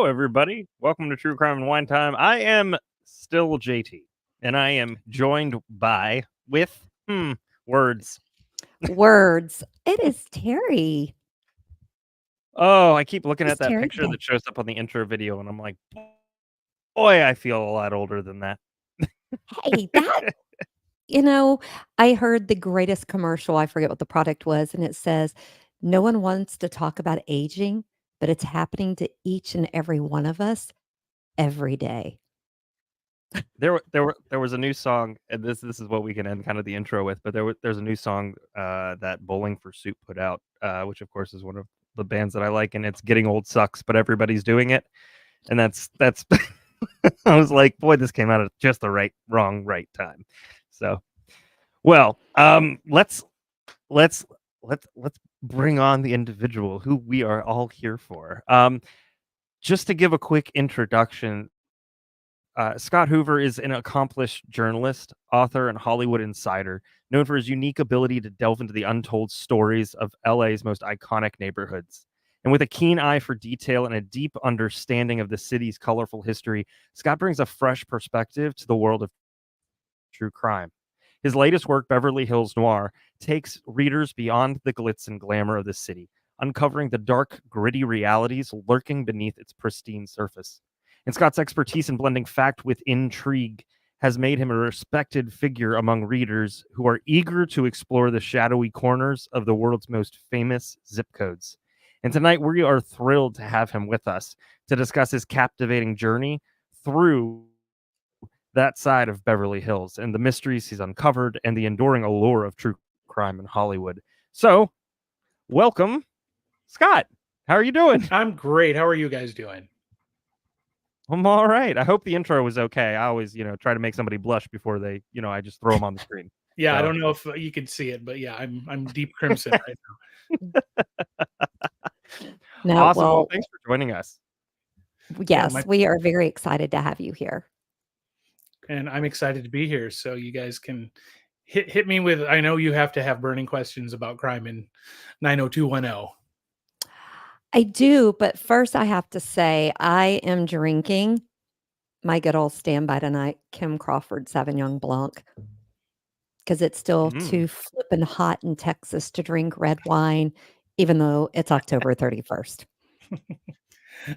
everybody. Welcome to True Crime and Wine Time. I am still JT, and I am joined with words. Words. It is Teri. Oh, I keep looking It's at that Teri picture today. that shows up on the intro video, and I'm like, boy, I feel a lot older than that. Hey, I heard the greatest commercial. I forget what the product was, and it says, no one wants to talk about aging, but it's happening to each and every one of us every day. There was a new song, and this is what we can end kind of the intro with. But there's a new song that Bowling for Soup put out, which of course is one of the bands that I like, and it's Getting Old Sucks, but everybody's doing it, and that's I was like, boy, this came out at just the right time. So, well, let's bring on the individual who we are all here for. Just to give a quick introduction, Scott Huver is an accomplished journalist, author, and Hollywood insider, known for his unique ability to delve into the untold stories of LA's most iconic neighborhoods. And with a keen eye for detail and a deep understanding of the city's colorful history, Scott brings a fresh perspective to the world of true crime. His latest work, Beverly Hills Noir, takes readers beyond the glitz and glamour of the city, uncovering the dark, gritty realities lurking beneath its pristine surface. And Scott's expertise in blending fact with intrigue has made him a respected figure among readers who are eager to explore the shadowy corners of the world's most famous zip codes. And tonight we are thrilled to have him with us to discuss his captivating journey through that side of Beverly Hills and the mysteries he's uncovered and the enduring allure of true crime in Hollywood. So, welcome, Scott. How are you doing? I'm great. How are you guys doing? I'm all right. I hope the intro was okay. I always, try to make somebody blush before they, I just throw them on the screen. Yeah, So. I don't know if you can see it, but yeah, I'm deep crimson right now. No, awesome. well, Well, thanks for joining us. Yes, we are very excited to have you here. And I'm excited to be here. So you guys can hit me with, I know you have to have burning questions about crime in 90210. I do, but first I have to say I am drinking my good old standby tonight, Kim Crawford Sauvignon Blanc, because it's still too flippin' hot in Texas to drink red wine, even though it's October 31st.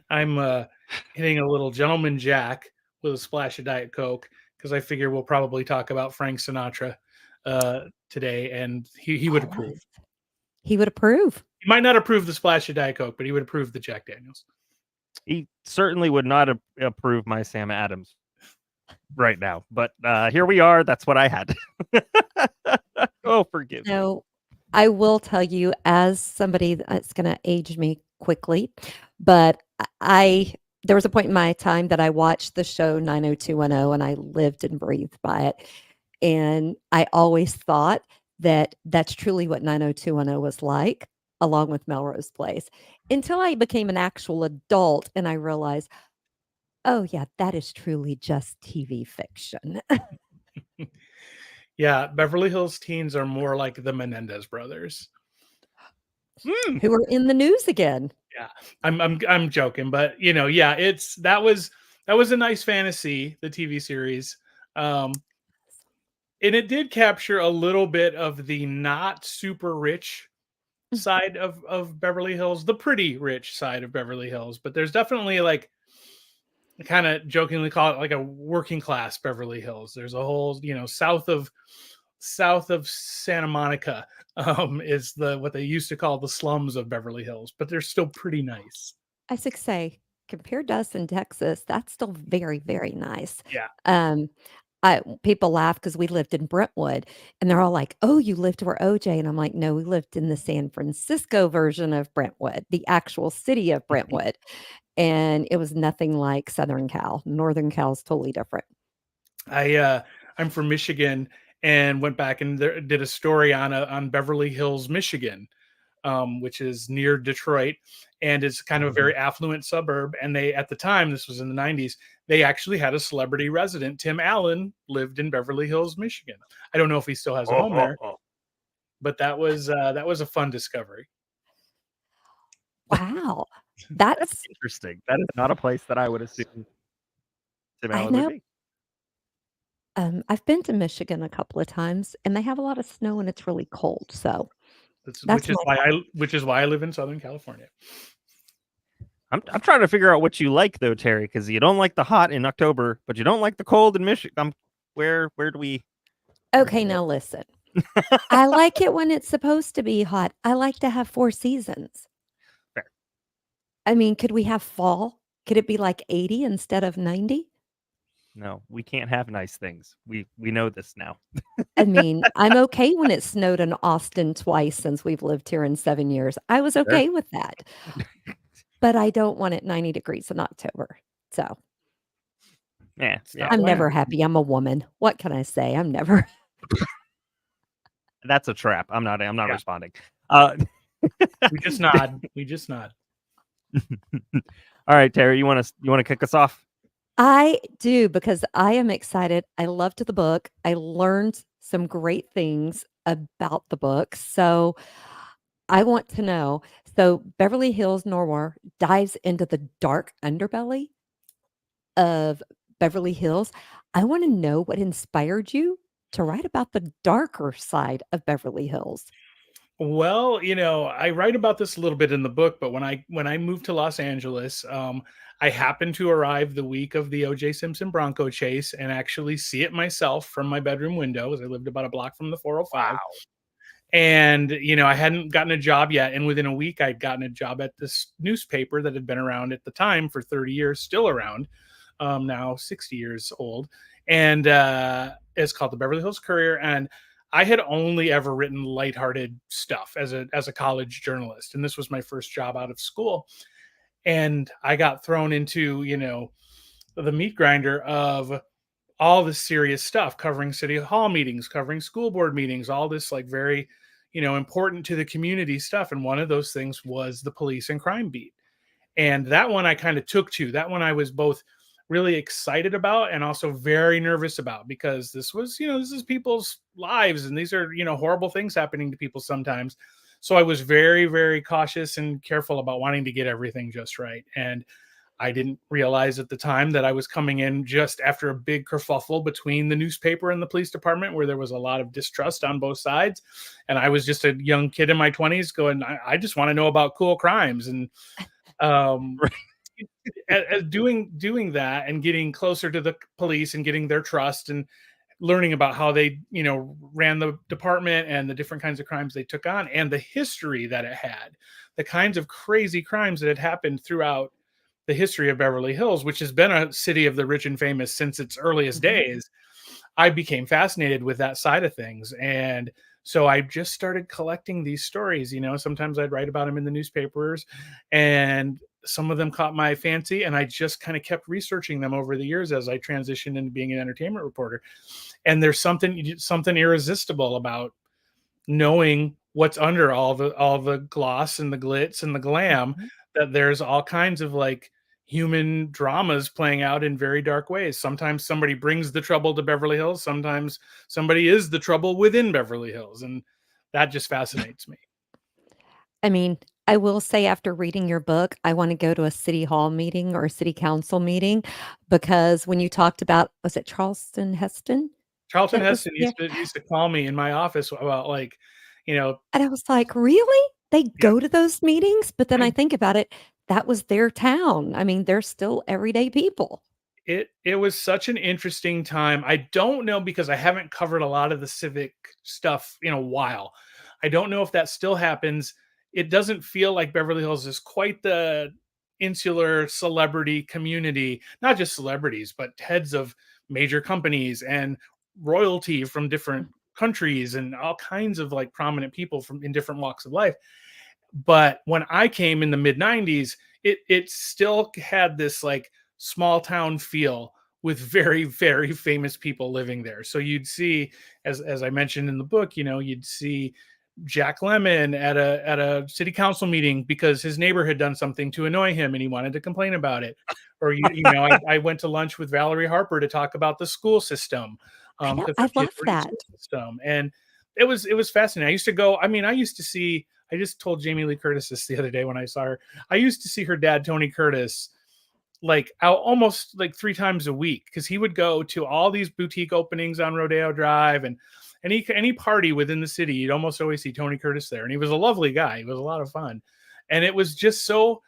I'm hitting a little Gentleman Jack with a splash of Diet Coke because I figure we'll probably talk about Frank Sinatra today, and he would approve. He would approve. He might not approve the splash of Diet Coke, but he would approve the Jack Daniels. He certainly would not approve my Sam Adams right now, but here we are. That's what I had. Oh, forgive me. So I will tell you, as somebody that's going to age me quickly, but there was a point in my time that I watched the show 90210 and I lived and breathed by it. And I always thought that that's truly what 90210 was like, along with Melrose Place, until I became an actual adult and I realized, oh, yeah, that is truly just TV fiction. Yeah, Beverly Hills Teens are more like the Menendez brothers. Who are in the news again. Yeah, I'm joking, but yeah, that was a nice fantasy, the TV series. And it did capture a little bit of the not super rich side of Beverly Hills, the pretty rich side of Beverly Hills, but there's definitely like, kind of jokingly call it like a working class Beverly Hills. There's a whole, south of Santa Monica is what they used to call the slums of Beverly Hills, but they're still pretty nice. I should say, compared to us in Texas, that's still very, very nice. Yeah. People laugh because we lived in Brentwood, and they're all like, "Oh, you lived where OJ?" And I'm like, "No, we lived in the San Francisco version of Brentwood, the actual city of Brentwood." And it was nothing like Southern Cal. Northern Cal is totally different. I'm from Michigan and went back and did a story on Beverly Hills, Michigan, which is near Detroit, and it's kind of a very affluent suburb. And they, at the time, this was in the 90s, they actually had a celebrity resident. Tim Allen lived in Beverly Hills, Michigan. I don't know if he still has a home there, but that was a fun discovery. Wow. That's Interesting. That is not a place that I would assume Tim I Allen would know. be. I've been to Michigan a couple of times, and they have a lot of snow, and it's really cold. So that's Which is my why I live in Southern California. I'm trying to figure out what you like though, Teri, because you don't like the hot in October, but you don't like the cold in Michigan. Where do we? okay. Now listen, I like it when it's supposed to be hot. I like to have 4 seasons. Fair. I mean, could we have fall? Could it be like 80 instead of 90? No, we can't have nice things. We know this now. I mean, I'm okay when it snowed in Austin twice since we've lived here in 7 years. I was Sure. okay with that. But I don't want it 90 degrees in October. So Yeah, I'm never happy. I'm a woman. What can I say? I'm never. That's a trap. I'm not responding. We just nod. All right, Teri, you want to kick us off? I do, because I am excited. I loved the book. I learned some great things about the book. So I want to know. So Beverly Hills Noir dives into the dark underbelly of Beverly Hills. I want to know what inspired you to write about the darker side of Beverly Hills. Well, I write about this a little bit in the book, but when I moved to Los Angeles, I happened to arrive the week of the O.J. Simpson Bronco chase and actually see it myself from my bedroom window, as I lived about a block from the 405. Wow. And, I hadn't gotten a job yet. And within a week, I'd gotten a job at this newspaper that had been around at the time for 30 years, still around, now 60 years old. And it's called the Beverly Hills Courier. And I had only ever written lighthearted stuff as a college journalist. And this was my first job out of school. And I got thrown into, the meat grinder of all this serious stuff, covering city hall meetings, covering school board meetings, all this like very, important to the community stuff. And one of those things was the police and crime beat. And that one I kind of took to. That one I was both really excited about and also very nervous about, because this is people's lives, and these are, horrible things happening to people sometimes. So I was very, very cautious and careful about wanting to get everything just right. And I didn't realize at the time that I was coming in just after a big kerfuffle between the newspaper and the police department, where there was a lot of distrust on both sides. And I was just a young kid in my 20s going, I just want to know about cool crimes. And as doing that and getting closer to the police and getting their trust and learning about how they, ran the department and the different kinds of crimes they took on and the history that it had, the kinds of crazy crimes that had happened throughout the history of Beverly Hills, which has been a city of the rich and famous since its earliest days, I became fascinated with that side of things. And so I just started collecting these stories. Sometimes I'd write about them in the newspapers, and some of them caught my fancy, and I just kind of kept researching them over the years as I transitioned into being an entertainment reporter. And there's something irresistible about knowing what's under all the gloss and the glitz and the glam, that there's all kinds of like human dramas playing out in very dark ways. Sometimes somebody brings the trouble to Beverly Hills. Sometimes somebody is the trouble within Beverly Hills. And that just fascinates me. I mean, I will say, after reading your book, I want to go to a city hall meeting or a city council meeting, because when you talked about, was it Charlton Heston? Charlton Heston used to call me in my office about and I was like, really? They go to those meetings? But then I think about it, that was their town. I mean, they're still everyday people. It was such an interesting time. I don't know, because I haven't covered a lot of the civic stuff in a while. I don't know if that still happens. It doesn't feel like Beverly Hills is quite the insular celebrity community, not just celebrities, but heads of major companies and royalty from different countries and all kinds of like prominent people from in different walks of life. But when I came in the mid 90s, it still had this like small town feel with very, very famous people living there. So you'd see, as I mentioned in the book, you'd see Jack Lemmon at a city council meeting because his neighbor had done something to annoy him and he wanted to complain about it. Or I went to lunch with Valerie Harper to talk about the school system. I love that. System. And it was fascinating. I used to go. I mean, I used to see I just told Jamie Lee Curtis this the other day when I saw her. I used to see her dad, Tony Curtis, like out almost like 3 times a week, because he would go to all these boutique openings on Rodeo Drive, and any party within the city, you'd almost always see Tony Curtis there. And he was a lovely guy. He was a lot of fun. And it was just so,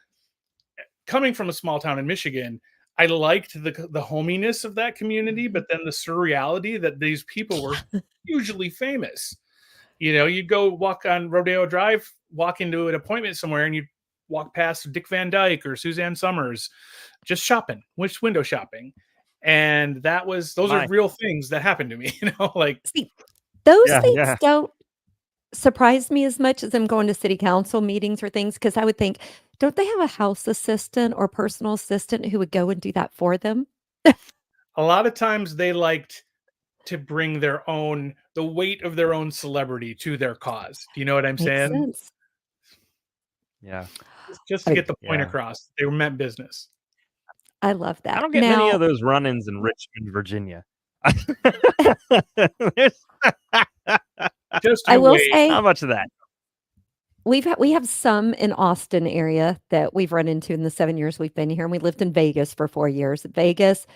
coming from a small town in Michigan, I liked the hominess of that community, but then the surreality that these people were hugely famous. You know, you'd go walk on Rodeo Drive, walk into an appointment somewhere, and you'd walk past Dick Van Dyke or Suzanne Summers, just shopping, window shopping. And those are real things that happened to me, like. See, those Yeah, things yeah. don't surprise me as much as them going to city council meetings or things, because I would think, don't they have a house assistant or personal assistant who would go and do that for them? A lot of times they liked to bring the weight of their own celebrity to their cause. Do you know what I'm Makes saying? sense. Yeah. Just to get the point Yeah. across. They were meant business. I love that. I don't get many Now, of those run-ins in Richmond, Virginia. Just I you will wait. say Not much of that. we have some in Austin area that we've run into in the 7 years we've been here, and we lived in Vegas for 4 years. Vegas,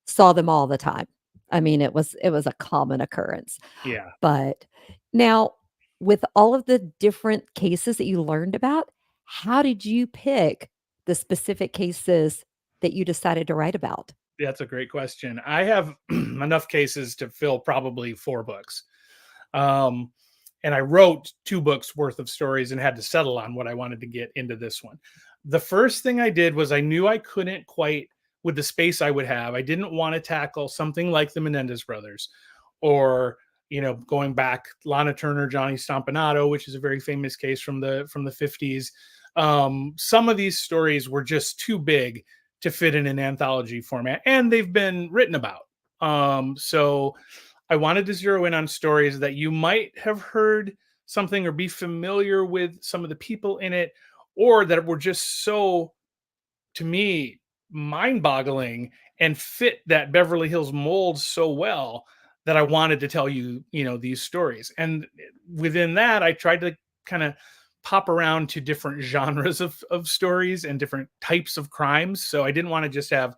saw them all the time. I mean, it was a common occurrence. Yeah. But now, with all of the different cases that you learned about, how did you pick the specific cases that you decided to write about? That's a great question. I have enough cases to fill probably 4 books. And I wrote 2 books worth of stories and had to settle on what I wanted to get into this one. The first thing I did was I knew I couldn't quite, with the space I would have, I didn't want to tackle something like the Menendez brothers, or, going back, Lana Turner, Johnny Stompanato, which is a very famous case from the 50s. Some of these stories were just too big to fit in an anthology format, and they've been written about. So I wanted to zero in on stories that you might have heard something or be familiar with some of the people in it, or that were just so, to me, mind-boggling and fit that Beverly Hills mold so well that I wanted to tell you, these stories. And within that, I tried to kind of pop around to different genres of stories and different types of crimes. So I didn't want to just have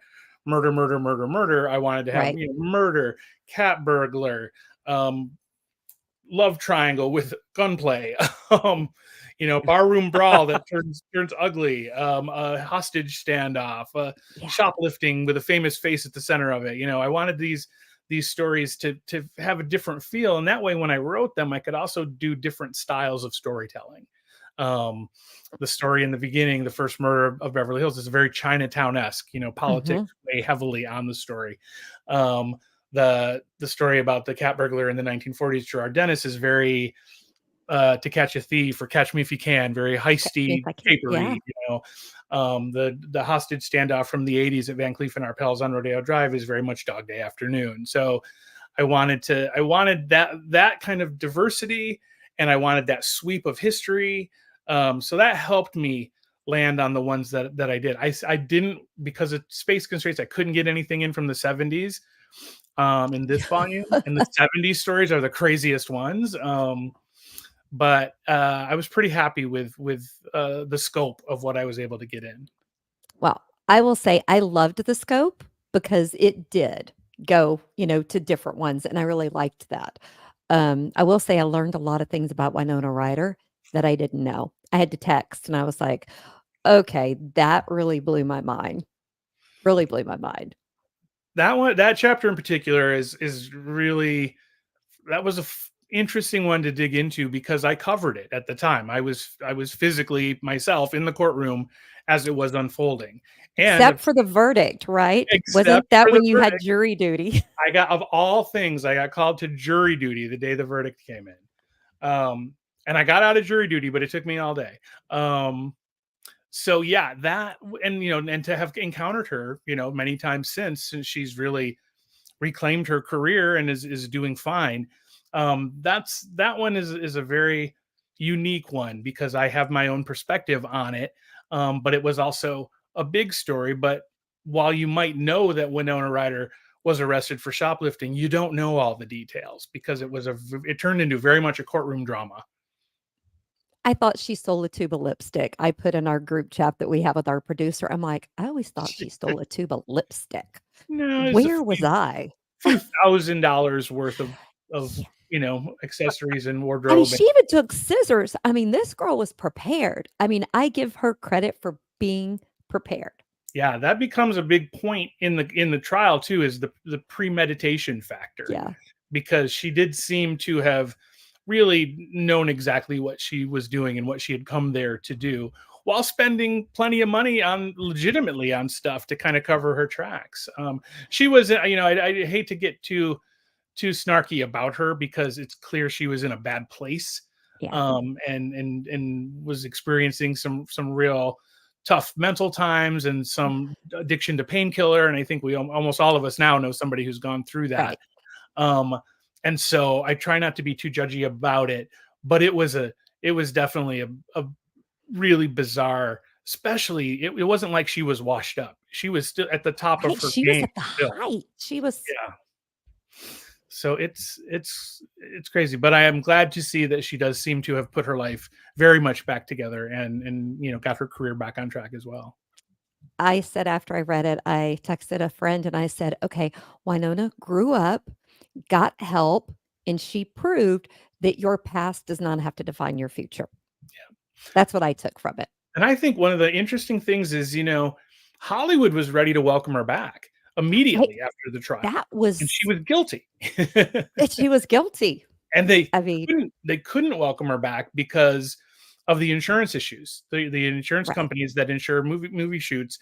murder, murder, murder, murder. I wanted to have Right. Murder, cat burglar, love triangle with gunplay, barroom brawl that turns ugly, a hostage standoff, Yeah. shoplifting with a famous face at the center of it. I wanted these stories to have a different feel, and that way, when I wrote them, I could also do different styles of storytelling. The story in the beginning, the first murder of Beverly Hills, is very Chinatown-esque. Politics weigh heavily on the story. The story about the cat burglar in the 1940s, Gerard Dennis, is very To Catch a Thief or Catch Me If You Can, very heisty, If I can, yeah. capery. The hostage standoff from the 80s at Van Cleef and Arpels on Rodeo Drive is very much Dog Day Afternoon. So I wanted that kind of diversity, and I wanted that sweep of history. So that helped me land on the ones that I did. I didn't, because of space constraints, I couldn't get anything in from the 70s in this volume, and the 70s stories are the craziest ones. But I was pretty happy with the scope of what I was able to get in. Well, I will say I loved the scope because it did go, to different ones, and I really liked that. I will say I learned a lot of things about Winona Ryder that I didn't know. I had to text, and I was like, okay, that really blew my mind. Really blew my mind. That chapter in particular is really, that was interesting one to dig into, because I covered it at the time. I was physically myself in the courtroom as it was unfolding. And Except for the verdict, right? Except Wasn't that for when the you had verdict. jury duty? I got, of all things, I got called to jury duty the day the verdict came in. And I got out of jury duty, but it took me all day. So yeah, that, and and to have encountered her, many times since she's really reclaimed her career and is doing fine. That one is a very unique one, because I have my own perspective on it. But it was also a big story. But while you might know that Winona Ryder was arrested for shoplifting, you don't know all the details, because it turned into very much a courtroom drama. I thought she stole a tube of lipstick. I put in our group chat that we have with our producer. I'm like, I always thought she stole a tube of lipstick. No, it's a Where was I? few $1,000 worth of Yeah. accessories and I mean, wardrobe. she even took scissors. I mean, this girl was prepared. I mean, I give her credit for being prepared. Yeah, that becomes a big point in the trial too, is the premeditation factor, Yeah. because she did seem to have really known exactly what she was doing and what she had come there to do, while spending plenty of money legitimately on stuff to kind of cover her tracks. She was, I hate to get too snarky about her, because it's clear she was in a bad place, Yeah. and was experiencing some real tough mental times and some addiction to painkiller. And I think we almost all of us now know somebody who's gone through that. Right. And so I try not to be too judgy about it, but it was definitely a really bizarre, especially it wasn't like she was washed up. She was still at the top of Right. her She was game at the still. height. She was. Yeah. So it's crazy, but I am glad to see that she does seem to have put her life very much back together, and got her career back on track as well. I said after I read it, I texted a friend and I said, okay, Winona grew up, got help, and she proved that your past does not have to define your future. Yeah. That's what I took from it. And I think one of the interesting things is, Hollywood was ready to welcome her back immediately after the trial. That was, and she was guilty. she was guilty. And they I mean, couldn't welcome her back because of the insurance issues. The insurance Right. companies that insure movie shoots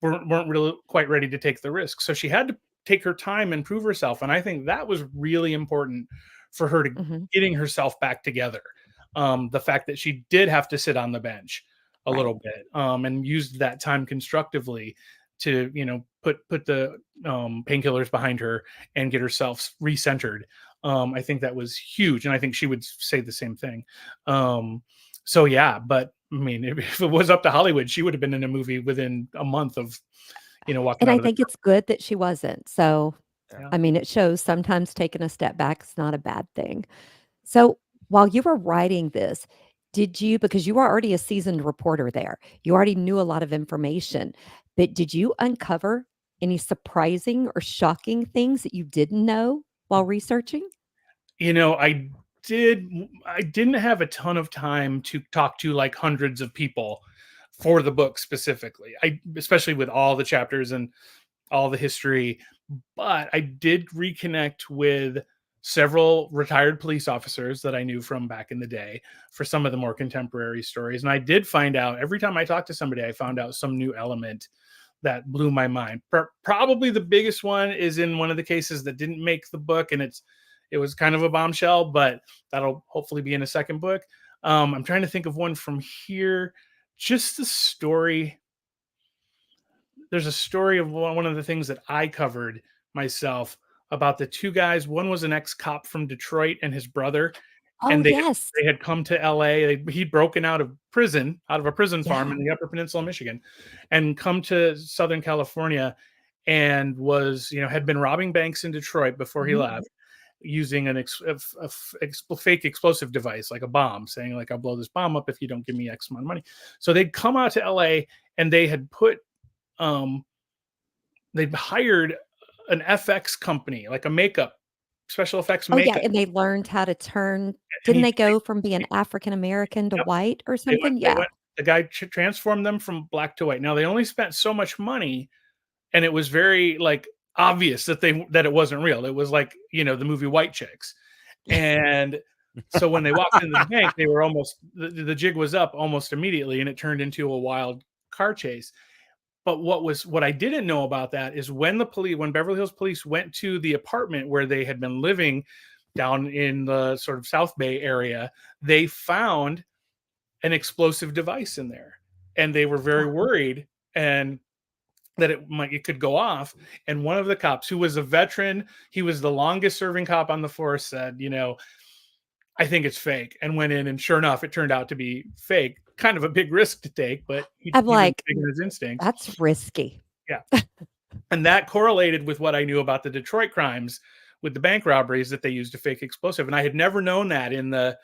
weren't really quite ready to take the risk. So she had to take her time and prove herself. And I think that was really important for her to Mhm. getting herself back together. The fact that she did have to sit on the bench a Right. little bit, and used that time constructively to, put the painkillers behind her and get herself recentered. I think that was huge, and I think she would say the same thing. So yeah, but I mean, if it was up to Hollywood, she would have been in a movie within a month of, walking And out I of the. think it's good that she wasn't. So, Yeah. I mean, it shows sometimes taking a step back is not a bad thing. So, while you were writing this, because you were already a seasoned reporter there, you already knew a lot of information, but did you uncover any surprising or shocking things that you didn't know while researching? I didn't have a ton of time to talk to like hundreds of people for the book specifically. Especially with all the chapters and all the history, but I did reconnect with several retired police officers that I knew from back in the day for some of the more contemporary stories. And I did find out, every time I talked to somebody, I found out some new element that blew my mind. Probably the biggest one is in one of the cases that didn't make the book, and it was kind of a bombshell, but that'll hopefully be in a second book. I'm trying to think of one from here. Just the story. There's a story of one of the things that I covered myself about the two guys. One was an ex-cop from Detroit and his brother, Oh, and yes. they had come to LA. He'd broken out of a prison farm Yeah. in the Upper Peninsula of Michigan, and come to Southern California, and was, had been robbing banks in Detroit before he Mhm. left, using a fake explosive device, like a bomb, saying like, I'll blow this bomb up if you don't give me X amount of money. So they'd come out to LA, and they had they'd hired an FX company, like a special effects Oh, yeah, makeup. and they learned how to turn And didn't they go from being African American to Yep. white or They something? Yeah. the guy transformed them from black to white. Now they only spent so much money, and it was very like obvious that it wasn't real. It was like, the movie White Chicks. And so when they walked into the bank, they were almost, the jig was up almost immediately, and it turned into a wild car chase. But what I didn't know about that is when Beverly Hills police went to the apartment where they had been living down in the sort of South Bay area, they found an explosive device in there, and they were very worried and that it could go off. And one of the cops, who was a veteran, he was the longest serving cop on the force, said, I think it's fake, and went in, and sure enough, it turned out to be fake. Kind of a big risk to take, but he I'm was like, big in his instincts. that's risky. Yeah. And that correlated with what I knew about the Detroit crimes with the bank robberies, that they used a fake explosive. And I had never known that in the,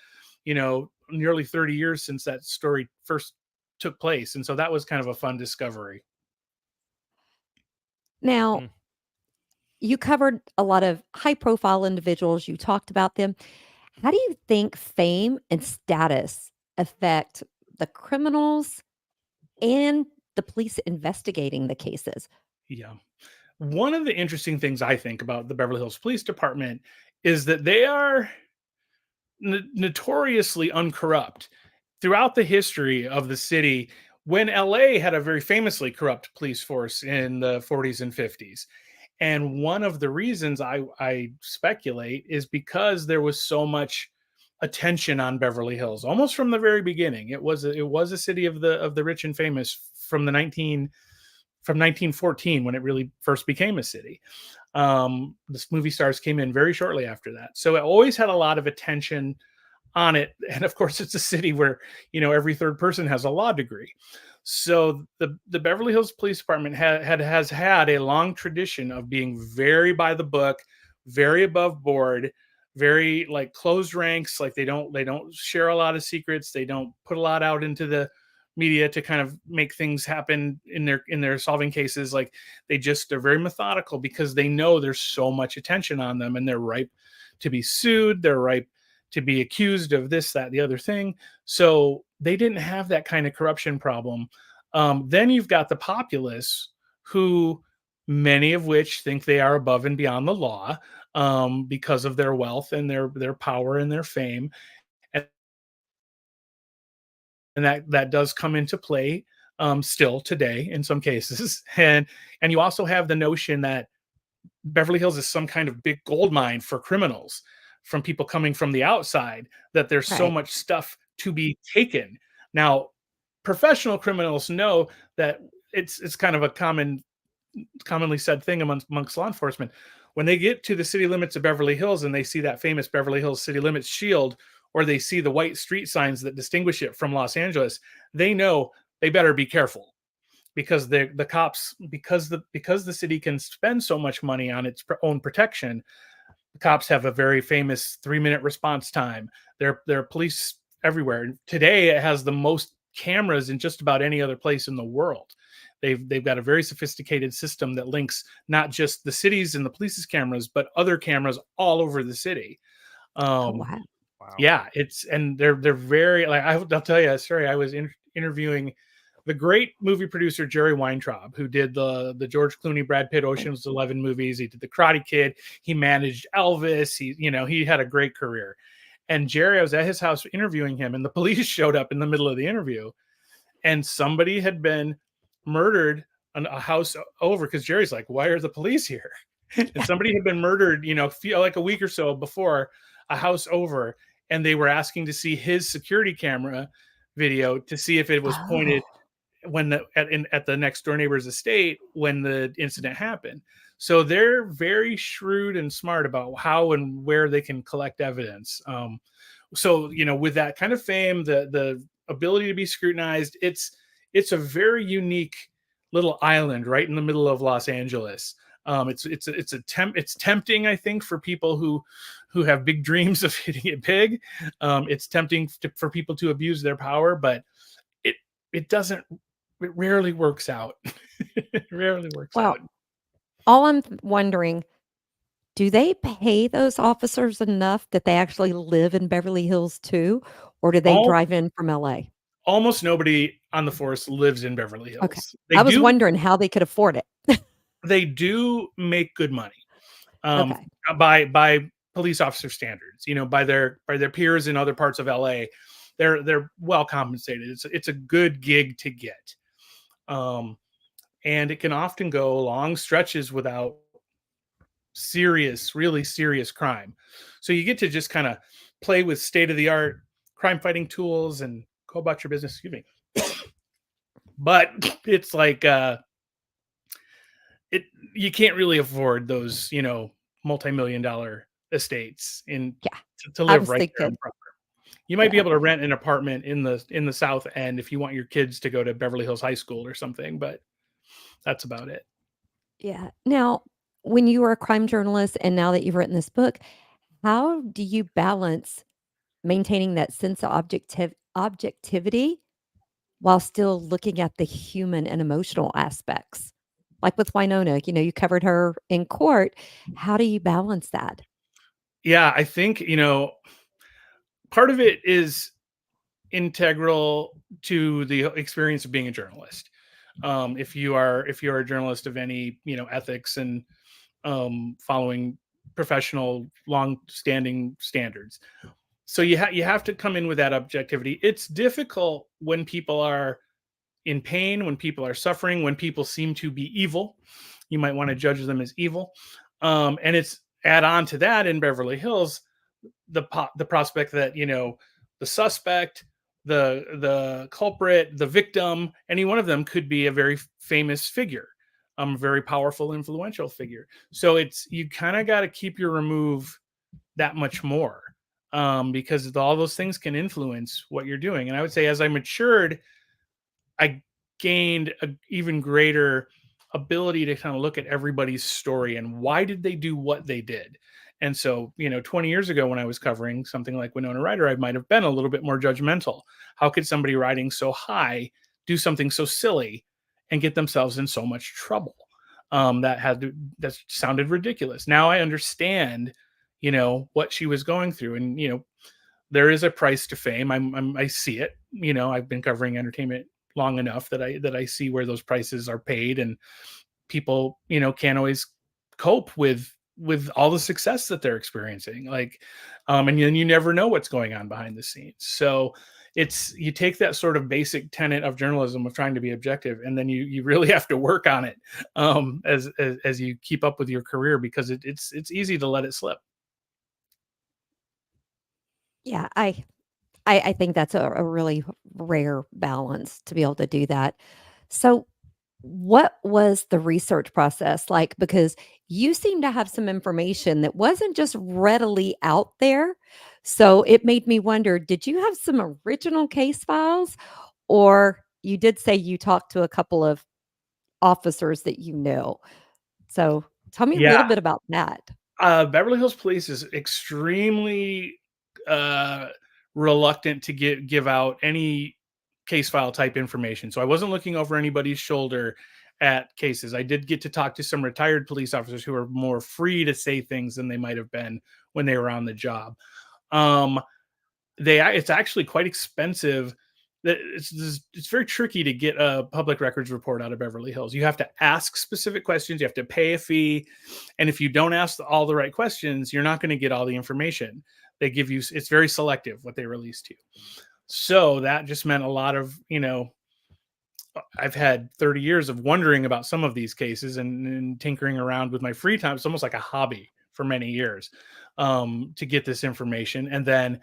nearly 30 years since that story first took place, and so that was kind of a fun discovery. Now, Mm. you covered a lot of high profile individuals. You talked about them. How do you think fame and status affect the criminals and the police investigating the cases? Yeah. One of the interesting things I think about the Beverly Hills Police Department is that they are notoriously uncorrupt. Throughout the history of the city, when LA had a very famously corrupt police force in the 40s and 50s. And one of the reasons I speculate is because there was so much attention on Beverly Hills almost from the very beginning. It was a city of the rich and famous from 1914 when it really first became a city. This movie stars came in very shortly after that, so it always had a lot of attention on it. And of course, it's a city where every third person has a law degree. So the Beverly Hills Police Department has had a long tradition of being very by the book, very above board, very like closed ranks. Like they don't share a lot of secrets. They don't put a lot out into the media to kind of make things happen in their solving cases. Like they're very methodical because they know there's so much attention on them, and they're ripe to be sued. They're ripe to be accused of this, that, the other thing. So they didn't have that kind of corruption problem. Then you've got the populace, who many of which think they are above and beyond the law, because of their wealth and their power and their fame. And that does come into play, still today in some cases. And you also have the notion that Beverly Hills is some kind of big gold mine for criminals from people coming from the outside, that there's so Right. much stuff to be taken. Now, professional criminals know that it's kind of a commonly said thing amongst law enforcement. When they get to the city limits of Beverly Hills and they see that famous Beverly Hills city limits shield, or they see the white street signs that distinguish it from Los Angeles, they know they better be careful, because the cops, because the city can spend so much money on its own protection. The cops have a very famous 3-minute response time. There are police everywhere. Today it has the most cameras in just about any other place in the world. They've got a very sophisticated system that links not just the cities and the police's cameras, but other cameras all over the city. Oh, Um, wow. Wow. yeah, they're very, like, I'll tell you a story. I was interviewing the great movie producer Jerry Weintraub, who did the George Clooney, Brad Pitt, Ocean's 11 movies. He did The Karate Kid. He managed Elvis. He had a great career. And Jerry, I was at his house interviewing him, and the police showed up in the middle of the interview, and somebody had been murdered on a house over, because Jerry's like, "Why are the police here?" And somebody had been murdered, like a week or so before, a house over, and they were asking to see his security camera video to see if it was pointed Oh, when at the next door neighbor's estate when the incident happened. So they're very shrewd and smart about how and where they can collect evidence. So with that kind of fame, the ability to be scrutinized, it's a very unique little island right in the middle of Los Angeles. It's tempting, I think, for people who have big dreams of hitting it big. It's tempting for people to abuse their power, but it it doesn't it rarely works out. It rarely works well, out. all I'm wondering, do they pay those officers enough that they actually live in Beverly Hills too, or do they All drive in from LA? Almost nobody on the force lives in Beverly Okay. Hills. They I was do wondering how they could afford it. they do make good money, um, Okay. by police officer standards. By their peers in other parts of LA, they're well compensated. It's a good gig to get, um, and it can often go long stretches without really serious crime. So you get to just kind of play with state of the art crime fighting tools and go about your business. Excuse me. But it's like it you can't really afford those, multi-million dollar estates Yeah. to I live was right there thinking, on property. You might be yeah. able to rent an apartment in the South End if you want your kids to go to Beverly Hills High School or something, but that's about it. Yeah. Now, when you were a crime journalist and now that you've written this book, how do you balance maintaining that sense of objectivity while still looking at the human and emotional aspects. Like with Winona, you covered her in court. How do you balance that? Yeah, I think, part of it is integral to the experience of being a journalist. If you are a journalist of any, ethics and following professional long-standing standards. So you have to come in with that objectivity. It's difficult when people are in pain, when people are suffering, when people seem to be evil. You might want to judge them as evil. And it's add on to that in Beverly Hills, the prospect that, the suspect, the culprit, the victim, any one of them could be a very famous figure, very powerful, influential figure. So you kind of got to keep your remove that much more, because all those things can influence what you're doing. And I would say as I matured, I gained an even greater ability to kind of look at everybody's story and why did they do what they did. And so, 20 years ago when I was covering something like Winona Ryder, I might have been a little bit more judgmental. How could somebody riding so high do something so silly and get themselves in so much trouble? That sounded ridiculous. Now I understand, what she was going through, and there is a price to fame. I see it. I've been covering entertainment long enough that I see where those prices are paid, and people, can't always cope with all the success that they're experiencing. Like, and then you never know what's going on behind the scenes. So you take that sort of basic tenet of journalism of trying to be objective, and then you really have to work on it, as you keep up with your career, because it's easy to let it slip. Yeah, I think that's a really rare balance to be able to do that. So, what was the research process like? Because you seem to have some information that wasn't just readily out there. So it made me wonder, did you have some original case files? Or you did say you talked to a couple of officers that you know. So tell me a Yeah. little bit about that. Beverly Hills Police is extremely uh, reluctant to give out any case file type information. So I wasn't looking over anybody's shoulder at cases. I did get to talk to some retired police officers who are more free to say things than they might have been when they were on the job. Um, it's actually quite expensive. It's very tricky to get a public records report out of Beverly Hills. You have to ask specific questions, you have to pay a fee, and if you don't ask all the right questions, you're not going to get all the information they give you. It's very selective what they release to you. So that just meant a lot of, I've had 30 years of wondering about some of these cases and tinkering around with my free time. It's almost like a hobby for many years, to get this information. And then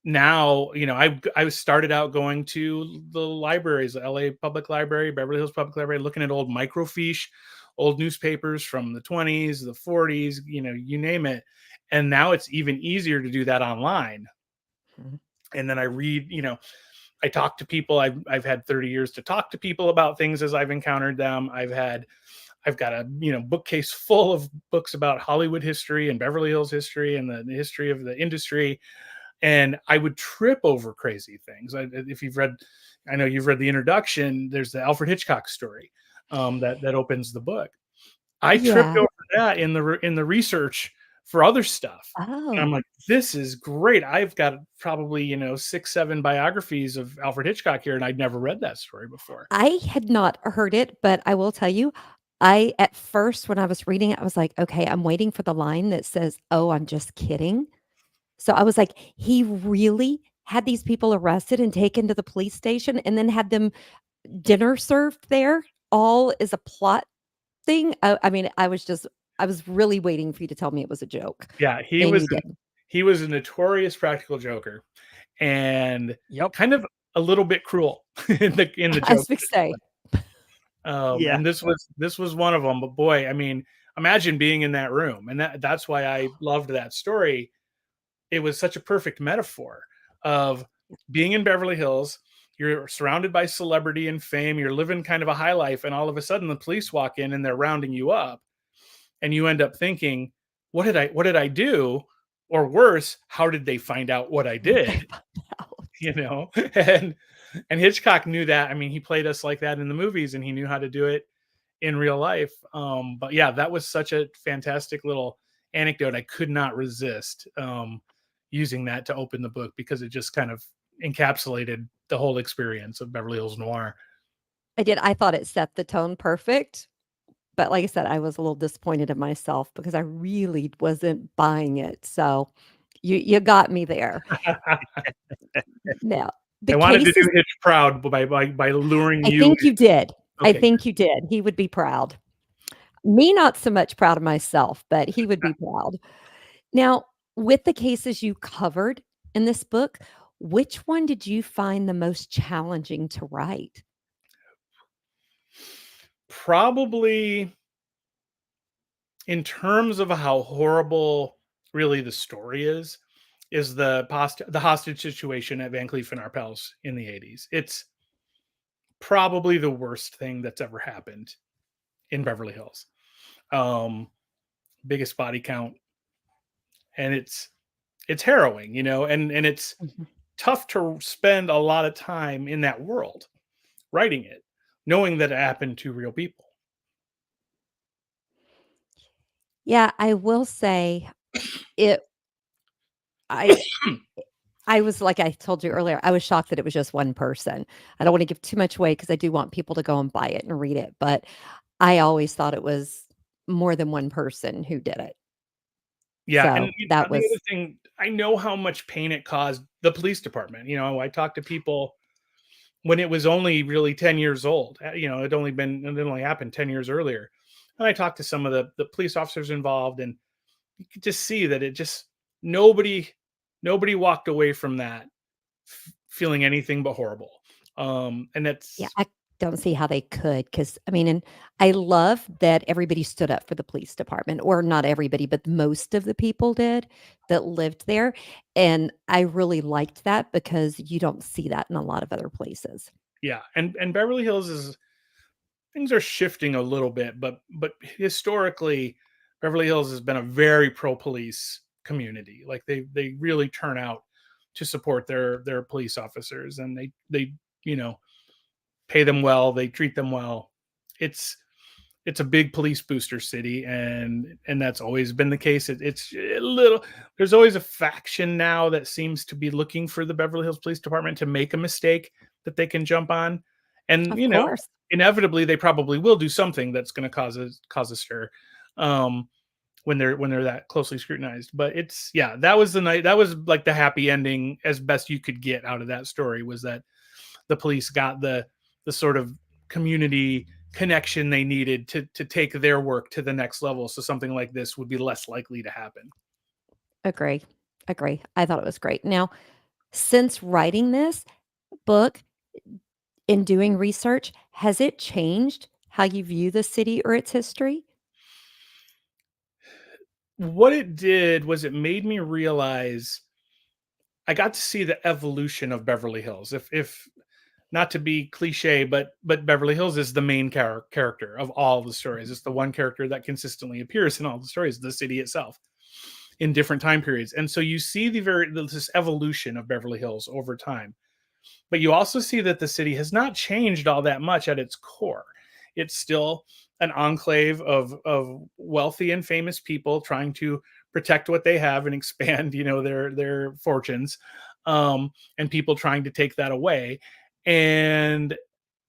now, I started out going to the libraries, the LA Public Library, Beverly Hills Public Library, looking at old microfiche, old newspapers from the 20s, the 40s, you name it. And now it's even easier to do that online. Mhm. And then I read, I talk to people. I've had 30 years to talk to people about things as I've encountered them. I've got a bookcase full of books about Hollywood history and Beverly Hills history and the history of the industry. And I would trip over crazy things. If you've read, I know you've read the introduction. There's the Alfred Hitchcock story, that opens the book. I tripped Yeah. over that in the research for other stuff. And I'm Oh, like, this is great. I've got probably 6-7 biographies of Alfred Hitchcock here, and I'd never read that story before. I had not heard it, but I will tell you, at first, when I was reading it, I was like, okay, I'm waiting for the line that says, oh, I'm just kidding. So I was like, he really had these people arrested and taken to the police station and then had them dinner served there, all as a plot thing. I mean, I was really waiting for you to tell me it was a joke, Yeah, and you did. he was a notorious practical joker, and Yep. kind of a little bit cruel in the I was joke. fixed to say. Yeah. And this was one of them. But boy, I mean, imagine being in that room, and that's why I loved that story. It was such a perfect metaphor of being in Beverly Hills. You're surrounded by celebrity and fame. You're living kind of a high life, and all of a sudden, the police walk in and they're rounding you up, and you end up thinking, "What did I do?" or worse, how did they find out what I did? You know, and Hitchcock knew that. I mean, he played us like that in the movies, and he knew how to do it in real life. But yeah, that was such a fantastic little anecdote. I could not resist using that to open the book because it just kind of encapsulated the whole experience of Beverly Hills Noir. I did. I thought it set the tone perfect. But like I said, I was a little disappointed in myself because I really wasn't buying it. So you got me there. Now, the I wanted to cases, do Hitch proud by luring I you. think you did. I Okay. think you did. He would be proud. Me, not so much proud of myself, but he would be proud. Now, with the cases you covered in this book, which one did you find the most challenging to write? Probably in terms of how horrible really the story is the hostage situation at Van Cleef and Arpels in the 80s. It's probably the worst thing that's ever happened in Beverly Hills. Um, Biggest body count, and it's harrowing, you know, and it's Mhm. tough to spend a lot of time in that world writing it, knowing that it happened to real people. Yeah, I will say it I I was like I told you earlier, I was shocked that it was just one person. I don't want to give too much away because I do want people to go and buy it and read it, but I always thought it was more than one person who did it. Yeah, and So that the other was thing, I know how much pain it caused the police department. You know, I talked to people when it was only really 10 years old. You know, it only happened 10 years earlier. And I talked to some of the police officers involved, and you could just see that it just nobody nobody walked away from that feeling anything but horrible. And yeah, that's I don't see how they could because I mean, and I love that everybody stood up for the police department, or not everybody, but most of the people did that lived there. And I really liked that because you don't see that in a lot of other places. yeah, and Beverly Hills is things are shifting a little bit, but historically, Beverly Hills has been a very pro police community. Like they really turn out to support their police officers, and they you know pay them well, they treat them well. It's it's a big police booster city, and that's always been the case. It's a little there's always a faction now that seems to be looking for the Beverly Hills Police Department to make a mistake that they can jump on, and Of you know course. inevitably they probably will do something that's going to cause a stir um, when they're that closely scrutinized. But it's yeah, that was the night that was like the happy ending as best you could get out of that story was that the police got the sort of community connection they needed to take their work to the next level, so something like this would be less likely to happen. Agree. Agree. I thought it was great. Now, since writing this book, in doing research, has it changed how you view the city or its history? What it did was it made me realize I got to see the evolution of Beverly Hills. If not to be cliche, but Beverly Hills is the main character of all the stories. It's the one character that consistently appears in all the stories, the city itself, in different time periods. And so you see this evolution of Beverly Hills over time. But you also see that the city has not changed all that much at its core. It's still an enclave of wealthy and famous people trying to protect what they have and expand, you know, their fortunes, and people trying to take that away, and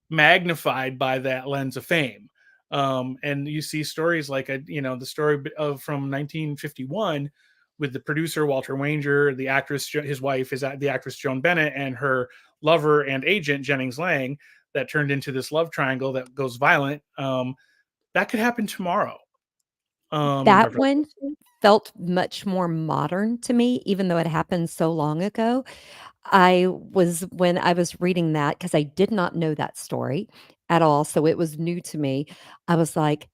magnified by that lens of fame. And you see stories like you know the story of from 1951 with the producer Walter Wanger, the actress his wife is the actress Joan Bennett, and her lover and agent Jennings Lang, that turned into this love triangle that goes violent. That could happen tomorrow. In That Beverly one Hills. felt much more modern to me, even though it happened so long ago. I was when I was reading that because I did not know that story at all, so it was new to me. I was like,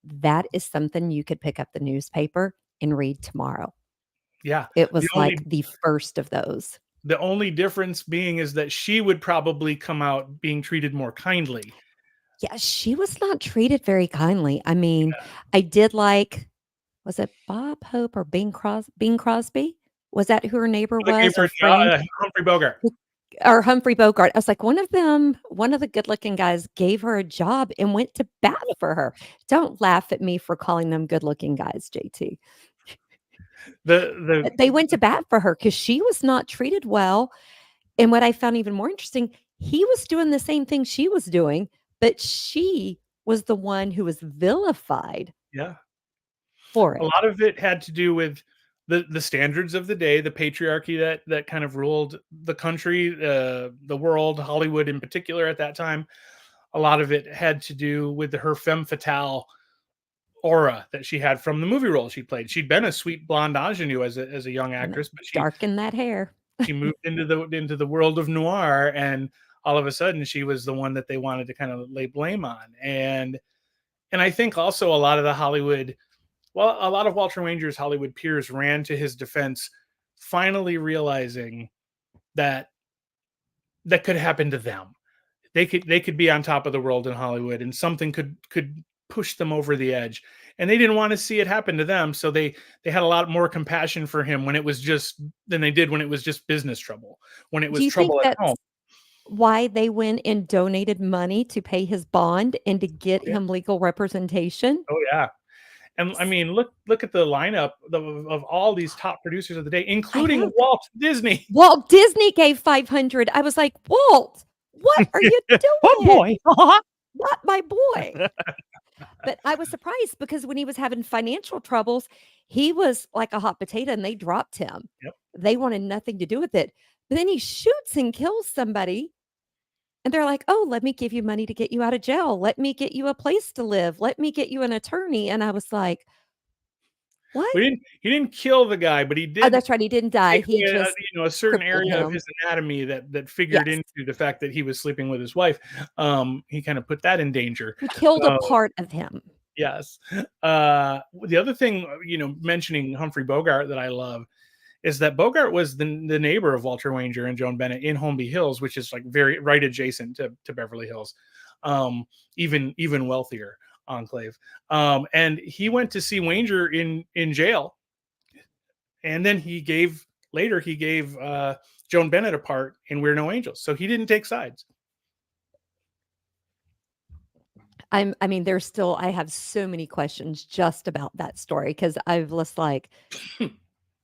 "That is something you could pick up the newspaper and read tomorrow." Yeah, It the was like only the first of those. the only difference being is that she would probably come out being treated more kindly. Yeah, she was not treated very kindly. I mean, I did like Was it Bob Hope or Bing Crosby? Was that who her neighbor That gave was, her or friend? Humphrey Bogart. Or Humphrey Bogart. I was like, one of them, one of the good-looking guys gave her a job and went to bat for her. Don't laugh at me for calling them good-looking guys, JT. The They went to bat for her because she was not treated well. And what I found even more interesting, he was doing the same thing she was doing, but she was the one who was vilified yeah. for A it. lot of it had to do with the standards of the day, the patriarchy that kind of ruled the country, the world, Hollywood in particular at that time. A lot of it had to do with her femme fatale aura that she had from the movie role she played. She'd been a sweet blonde ingenue as a young And actress, but darken that hair. she moved into the world of noir, and all of a sudden she was the one that they wanted to kind of lay blame on. And I think also a lot of the Hollywood, well, a lot of Walter Wanger's Hollywood peers ran to his defense, finally realizing that that could happen to them. They could be on top of the world in Hollywood, and something could push them over the edge. And they didn't want to see it happen to them, so they had a lot more compassion for him when it was just than they did when it was just business trouble, when it Do was you think trouble at that's home. why they went and donated money to pay his bond and to get Oh yeah, him legal representation? oh yeah. And I mean, look at the lineup of all these top producers of the day, I including know. Walt Disney. Walt Disney gave 500. I was like, "Walt, what are you Oh doing? boy. Not my boy." But I was surprised because when he was having financial troubles, he was like a hot potato and they dropped him. Yep. They wanted nothing to do with it. But then he shoots and kills somebody and they're like, "Oh, let me give you money to get you out of jail. Let me get you a place to live. Let me get you an attorney." And I was like, "What?" He didn't kill the guy, but he Oh, did that's right. He didn't die. take He away just a certain crippled area of him. his anatomy that figured Yes. into the fact that he was sleeping with his wife. He kind of put that in danger. He killed a Uh, part of him. yes. The other thing, mentioning Humphrey Bogart that I love is that Bogart was the neighbor of Walter Wanger and Joan Bennett in Holmby Hills, which is like very right adjacent to Beverly Hills, even wealthier enclave. And he went to see Wanger in jail, and then he gave Joan Bennett a part in We're No Angels, so he didn't take sides. I mean, there's still I have so many questions just about that story because I was like,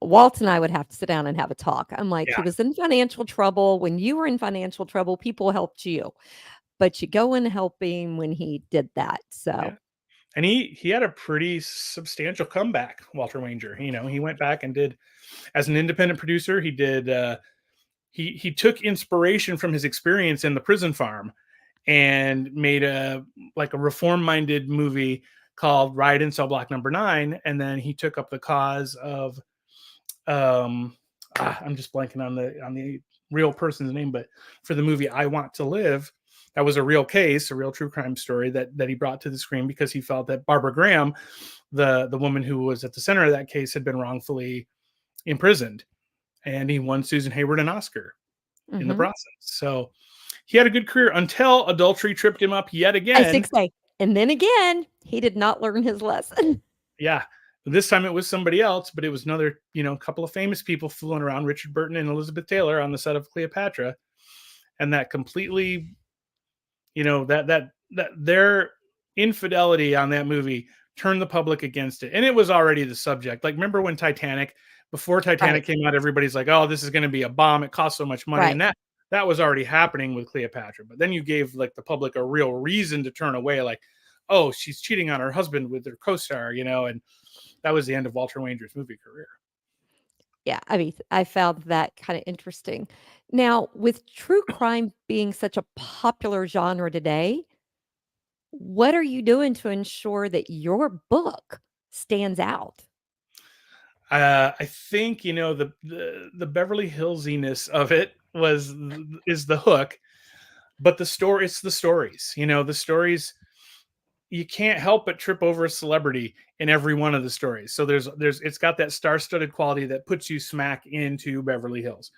Walt and I would have to sit down and have a talk. I'm like, Yeah, he was in financial trouble. When you were in financial trouble, people helped you, but you go and help him when he did that. So, yeah. And he had a pretty substantial comeback, Walter Wanger. He went back and did, as an independent producer, he did. He took inspiration from his experience in the prison farm and made a reform-minded movie called Ride in Cell Block Number 9, and then he took up the cause of I'm just blanking on the real person's name, but for the movie I Want to Live, that was a real case, a real true crime story that he brought to the screen because he felt that Barbara Graham, the woman who was at the center of that case, had been wrongfully imprisoned, and he won Susan Hayward an Oscar in the mhm. process. So he had a good career until adultery tripped him up yet I again. say, and then again, he did not learn his lesson. Yeah. This time it was somebody else, but it was another, couple of famous people fooling around, Richard Burton and Elizabeth Taylor on the set of Cleopatra. And that completely, that their infidelity on that movie turned the public against it. And it was already the subject. Like, remember when before Titanic Right, came out, everybody's like, oh, this is going to be a bomb. It costs so much money. And right. that was already happening with Cleopatra. But then you gave like the public a real reason to turn away, like, oh, she's cheating on her husband with her co-star, and that was the end of Walter Wanger's movie career. Yeah, I mean, I found that kind of interesting. Now, with true crime being such a popular genre today, what are you doing to ensure that your book stands out? I think the Beverly Hillsiness of it is the hook, but it's the stories. The stories, you can't help but trip over a celebrity in every one of the stories. So it's got that star-studded quality that puts you smack into Beverly Hills.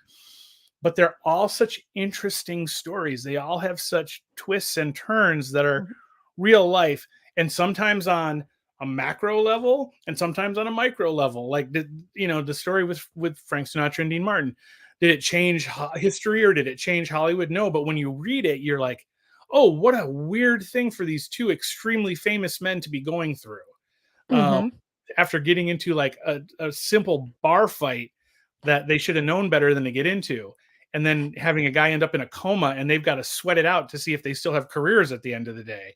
But they're all such interesting stories. They all have such twists and turns that are Mhm. real life, and sometimes a macro level and sometimes on a micro level. Like the story with Frank Sinatra and Dean Martin, did it change history or did it change Hollywood? No, but when you read it, you're like, oh, what a weird thing for these two extremely famous men to be going through. Mm-hmm. After getting into like a simple bar fight that they should have known better than to get into, and then having a guy end up in a coma and they've got to sweat it out to see if they still have careers at the end of the day.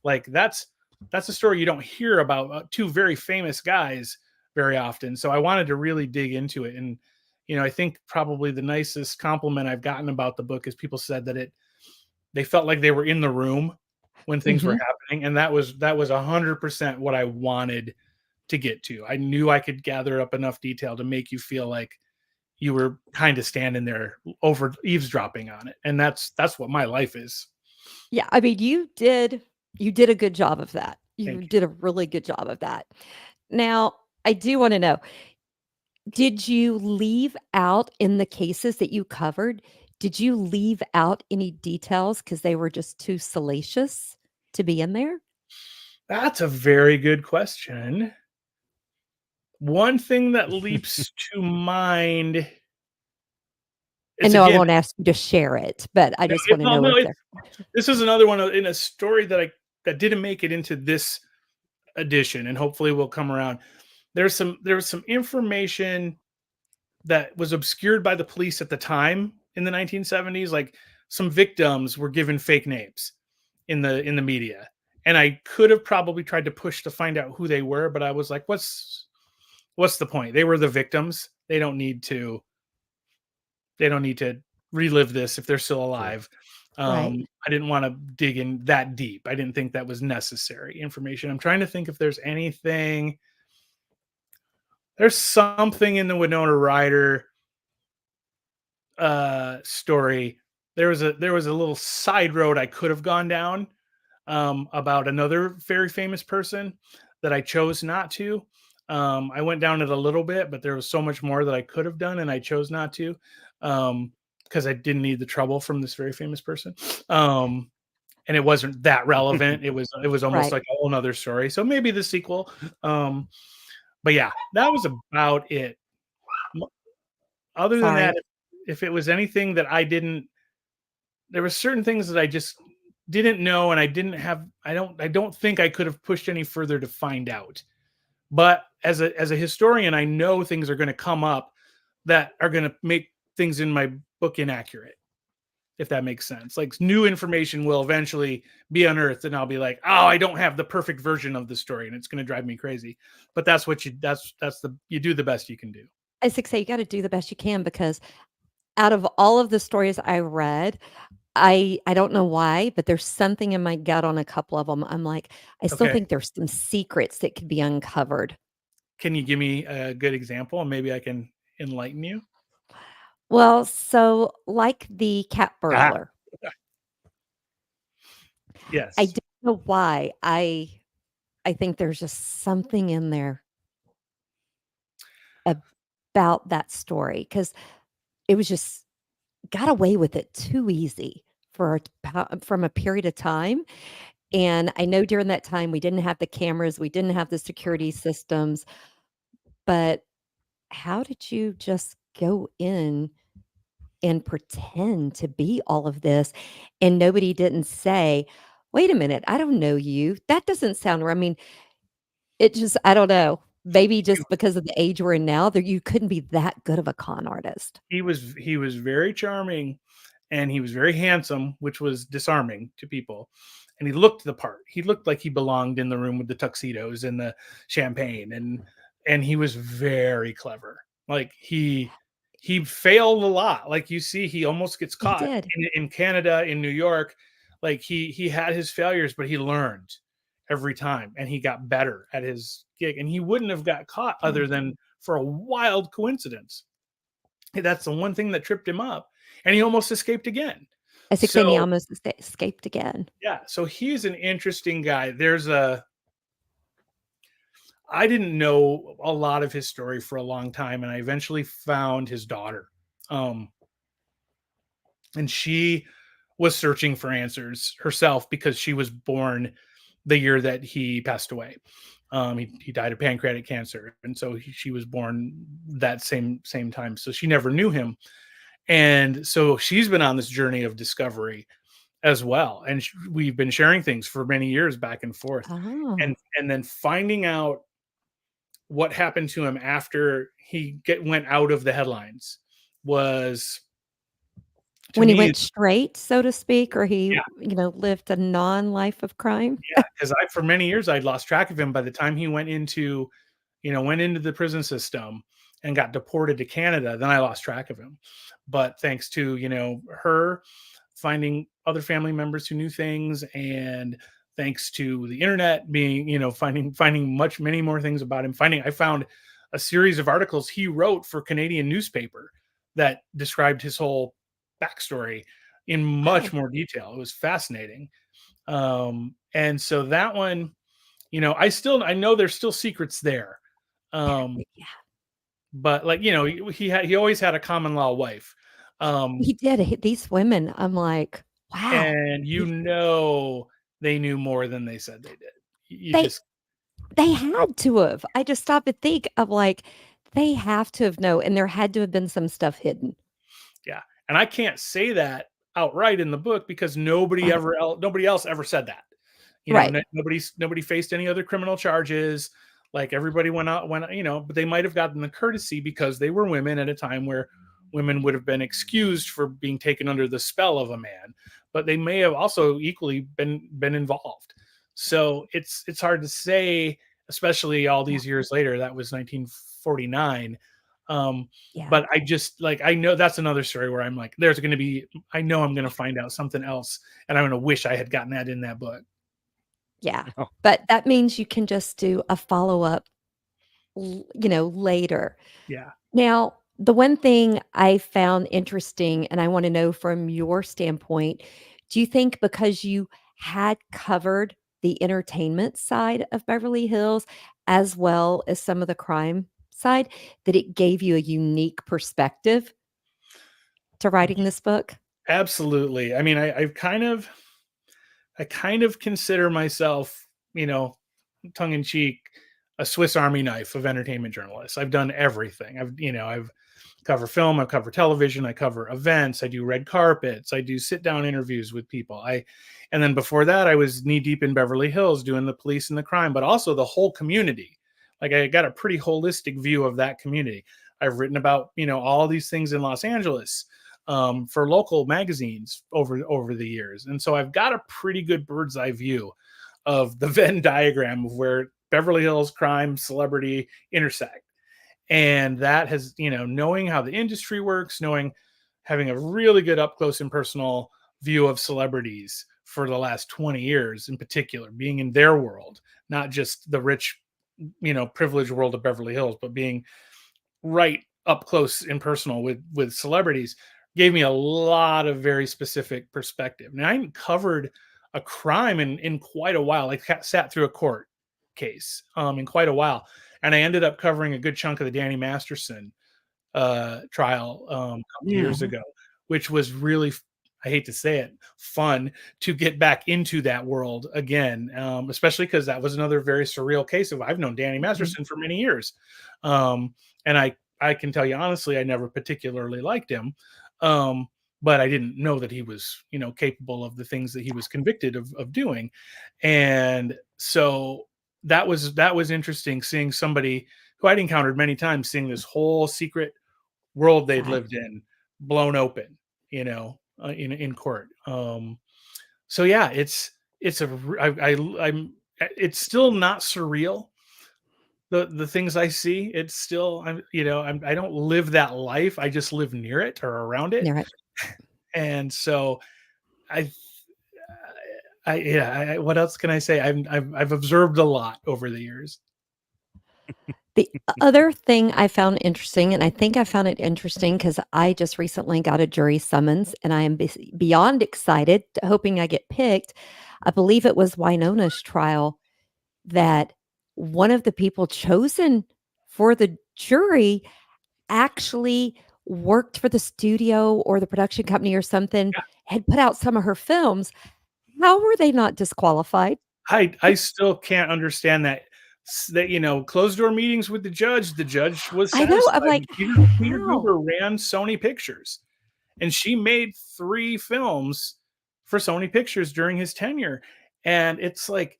Like that's a story you don't hear about two very famous guys very often. So I wanted to really dig into it. And, I think probably the nicest compliment I've gotten about the book is people said that they felt like they were in the room when things were Mm-hmm. happening. And that was 100% what I wanted to get to. I knew I could gather up enough detail to make you feel like you were kind of standing there over eavesdropping on it. And that's what my life is. Yeah, I mean, you did a good job of that. You Thank you. did a really good job of that. Now, I do want to know, did you leave out in the cases that you covered, did you leave out any details because they were just too salacious to be in there? That's a very good question. One thing that leaps to mind I is, know I again, won't ask you to share it, but I just want to know no, if there. this is another one in a story that didn't make it into this edition, and hopefully will come around. There was some information that was obscured by the police at the time in the 1970s. Like some victims were given fake names in the media, and I could have probably tried to push to find out who they were, but I was like, what's the point? They were the victims. They don't need to relive this if they're still alive. Right. I didn't want to dig in that deep. I didn't think that was necessary information. I'm trying to think if there's anything. There's something in the Winona Ryder story. There was a little side road I could have gone down about another very famous person that I chose not to. I went down it a little bit, but there was so much more that I could have done, and I chose not to because I didn't need the trouble from this very famous person. And it wasn't that relevant. It was almost Right. like a whole nother story. So maybe the sequel. But yeah, that was about it. Other than Sorry. that, if it was anything that there were certain things that I just didn't know, and I don't think I could have pushed any further to find out. But as a historian, I know things are going to come up that are going to make things in my book inaccurate, if that makes sense. Like new information will eventually be unearthed, and I'll be like, oh, I don't have the perfect version of the story, and it's going to drive me crazy. But you do the best you can do. I was say you got to do the best you can because out of all of the stories I read, I don't know why, but there's something in my gut on a couple of them. I'm like, I still Okay. think there's some secrets that could be uncovered. Can you give me a good example and maybe I can enlighten you? Well, so like the cat Ah, burglar, I yes. don't know why. I think there's just something in there about that story because it was just got away with it too easy from a period of time. And I know during that time we didn't have the cameras, we didn't have the security systems, but how did you just go in and pretend to be all of this and nobody didn't say, "Wait a minute, I don't know you. That doesn't sound right." I mean, it just I don't know. Maybe just because of the age we're in now, that you couldn't be that good of a con artist. He was very charming, and he was very handsome, which was disarming to people. And he looked the part. He looked like he belonged in the room with the tuxedos and the champagne, and he was very clever. Like he failed a lot. Like you see, he almost gets He caught did. in Canada, in New York. Like he had his failures, but he learned every time, and he got better at his gig. And he wouldn't have got caught other Did. than for a wild coincidence. That's the one thing that tripped him up, and he almost escaped again. I was saying he So almost escaped again. yeah, so he's an interesting guy. I didn't know a lot of his story for a long time, and I eventually found his daughter. Um, and she was searching for answers herself because she was born the year that he passed away. He died of pancreatic cancer, and so she was born that same time. So she never knew him, and so she's been on this journey of discovery as well. And we've been sharing things for many years back and forth, Oh. and then finding out what happened to him after he went out of the headlines was, to When he me, went straight, so to speak, or he, yeah, lived a non-life of crime? yeah, because I for many years I'd lost track of him. By the time he went into the prison system and got deported to Canada, then I lost track of him. But thanks to, her finding other family members who knew things, and thanks to the internet being, finding many more things about him. I found a series of articles he wrote for Canadian newspaper that described his whole backstory in much Wow. more detail. It was fascinating. And so that one, I know there's still secrets there. Um, Yeah. but like, he always had a common law wife. He did. These women, I'm like, wow. And He they knew more than they said they did. You they just, they had to have. I just stop and think of like, they have to have known, and there had to have been some stuff hidden. yeah. And I can't say that outright in the book because Right. nobody else ever said that. Right. Nobody faced any other criminal charges. Like everybody but they might have gotten the courtesy because they were women at a time where women would have been excused for being taken under the spell of a man, but they may have also equally been involved. So it's hard to say, especially all Yeah. these years later. That was 1949. Yeah. But I just like, I know that's another story where I'm like, I know I'm going to find out something else, and I'm going to wish I had gotten that in that book. Yeah. Oh, But that means you can just do a follow-up, later. Yeah. Now, the one thing I found interesting, and I want to know from your standpoint, do you think because you had covered the entertainment side of Beverly Hills as well as some of the crime side, that it gave you a unique perspective to writing this book? Absolutely. I mean, I kind of consider myself, tongue in cheek, a Swiss Army knife of entertainment journalists. I've done everything. I've cover film, I cover television, I cover events, I do red carpets, I do sit down interviews with people. And then before that, I was knee deep in Beverly Hills doing the police and the crime, but also the whole community. Like I got a pretty holistic view of that community. I've written about, all these things in Los Angeles, for local magazines over the years. And so I've got a pretty good bird's eye view of the Venn diagram of where Beverly Hills crime, celebrity intersect. And that has, knowing how the industry works, having a really good up close and personal view of celebrities for the last 20 years in particular, being in their world, not just the rich, privileged world of Beverly Hills, but being right up close and personal with celebrities, gave me a lot of very specific perspective. Now I haven't covered a crime in quite a while. I sat through a court case in quite a while, and I ended up covering a good chunk of the Danny Masterson trial a couple years Mhm. ago, which was really, I hate to say it, fun to get back into that world again, especially because that was another very surreal case. I've known Danny Mhm. Masterson for many years, and I can tell you honestly, I never particularly liked him, um, but I didn't know that he was, capable of the things that he was convicted of doing, and so that was interesting, seeing somebody who I'd encountered many times, seeing this whole secret world they'd Right. lived in blown open, in court. So yeah, it's a r- I'm it's still not surreal. The things I see, it's still, I don't live that life. I just live near it or around it, You're right. and so I yeah. What else can I say? I've observed a lot over the years. The other thing I found interesting, and I think I found it interesting because I just recently got a jury summons, and I am beyond excited, hoping I get picked. I believe it was Winona's trial that one of the people chosen for the jury actually worked for the studio or the production company or something, had put out some of her films. How were they not disqualified? I still can't understand that that closed door meetings with the judge. The judge was I know. I'm satisfied. like, Peter how? Guber ran Sony Pictures, and she made 3 films for Sony Pictures during his tenure. And it's like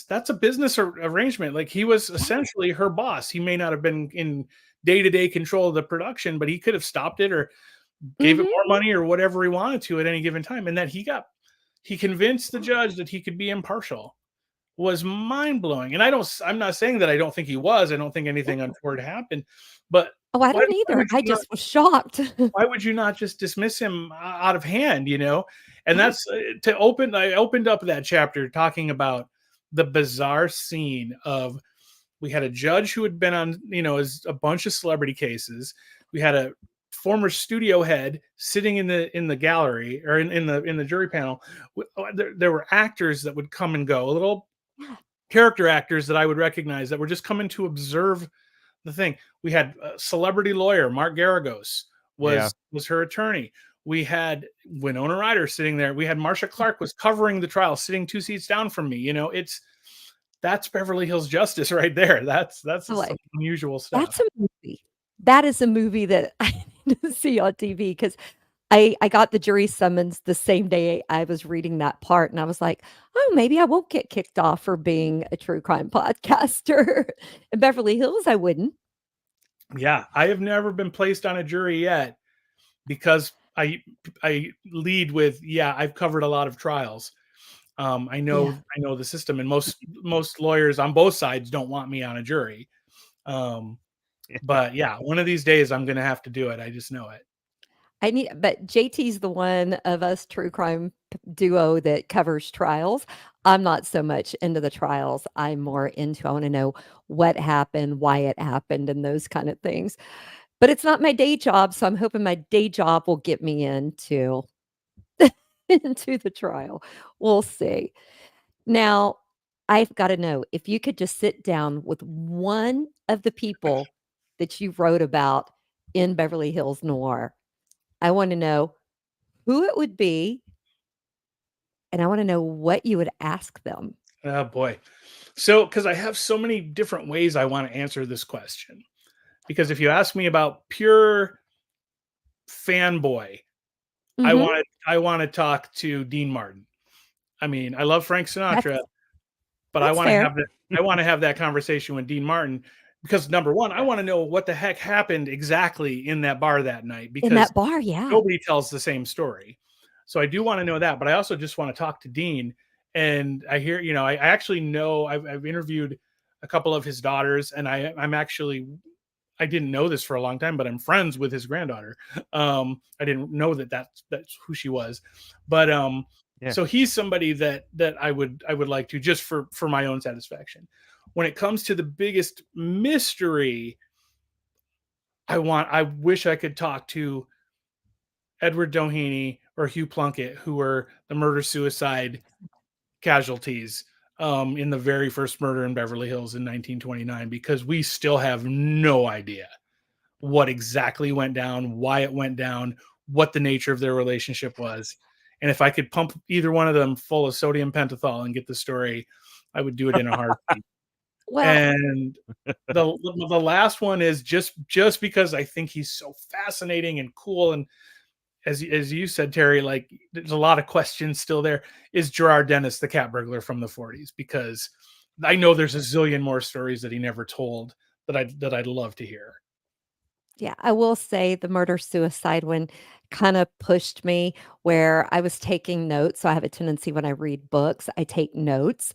that's a business arrangement. Like, he was essentially her boss. He may not have been in day-to-day control of the production, but he could have stopped it or gave it Mhm. more money or whatever he wanted to at any given time. And that he convinced the judge that he could be impartial was mind-blowing. And I'm not saying that I don't think he was. I don't think anything untoward happened. But Oh, I why, don't why either. would I you not just was shocked. why would you not just dismiss him out of hand? And Right. that's I opened up that chapter talking about the bizarre scene of, we had a judge who had been on, as a bunch of celebrity cases. We had a former studio head sitting in the gallery, or in the jury panel. There were actors that would come and go, little Yeah. character actors that I would recognize that were just coming to observe the thing. We had a celebrity lawyer, Mark Garagos, Yeah. was her attorney. We had Winona Ryder sitting there. We had Marsha Clark was covering the trial, sitting 2 seats down from me. That's Beverly Hills Justice right there. That's I'm some like, unusual stuff. that's a movie. That is a movie that I need to see on TV because I got the jury summons the same day I was reading that part, and I was like, "Oh, maybe I won't get kicked off for being a true crime podcaster." In Beverly Hills, I wouldn't. Yeah, I have never been placed on a jury yet because I lead with, I've covered a lot of trials. I know Yeah. the system, and most lawyers on both sides don't want me on a jury. But yeah, one of these days I'm gonna have to do it. I just know it. But JT's the one of us true crime duo that covers trials. I'm not so much into the trials. I'm more into, I want to know what happened, why it happened, and those kind of things. But it's not my day job, so I'm hoping my day job will get me into into the trial. We'll see. Now, I've got to know if you could just sit down with one of the people that you wrote about in Beverly Hills Noir. I want to know who it would be, and I want to know what you would ask them. Oh boy. So, because I have so many different ways I want to answer this question. Because if you ask me about pure fanboy, Mhm. I want to talk to Dean Martin. I mean, I love Frank Sinatra, That's but that's fair. I want to have that conversation with Dean Martin, because number one, I want to know what the heck happened exactly in that bar that night, In because that bar, yeah. nobody tells the same story. So I do want to know that, but I also just want to talk to Dean. And I hear, I actually know I've interviewed a couple of his daughters, and I didn't know this for a long time, but I'm friends with his granddaughter. I didn't know that's who she was, but Yeah. so he's somebody that I would like to, just for my own satisfaction. When it comes to the biggest mystery, I wish I could talk to Edward Doheny or Hugh Plunkett, who were the murder suicide casualties in the very first murder in Beverly Hills in 1929, because we still have no idea what exactly went down, why it went down, what the nature of their relationship was. And if I could pump either one of them full of sodium pentothal and get the story, I would do it in a heartbeat. Well, And the last one is just because I think he's so fascinating and cool, and as you said, Teri, like, there's a lot of questions still there, is Gerard Dennis, the cat burglar from the 40s, because I know there's a zillion more stories that he never told that I'd love to hear. yeah, I will say the murder suicide one kind of pushed me where I was taking notes. So I have a tendency when I read books, I take notes.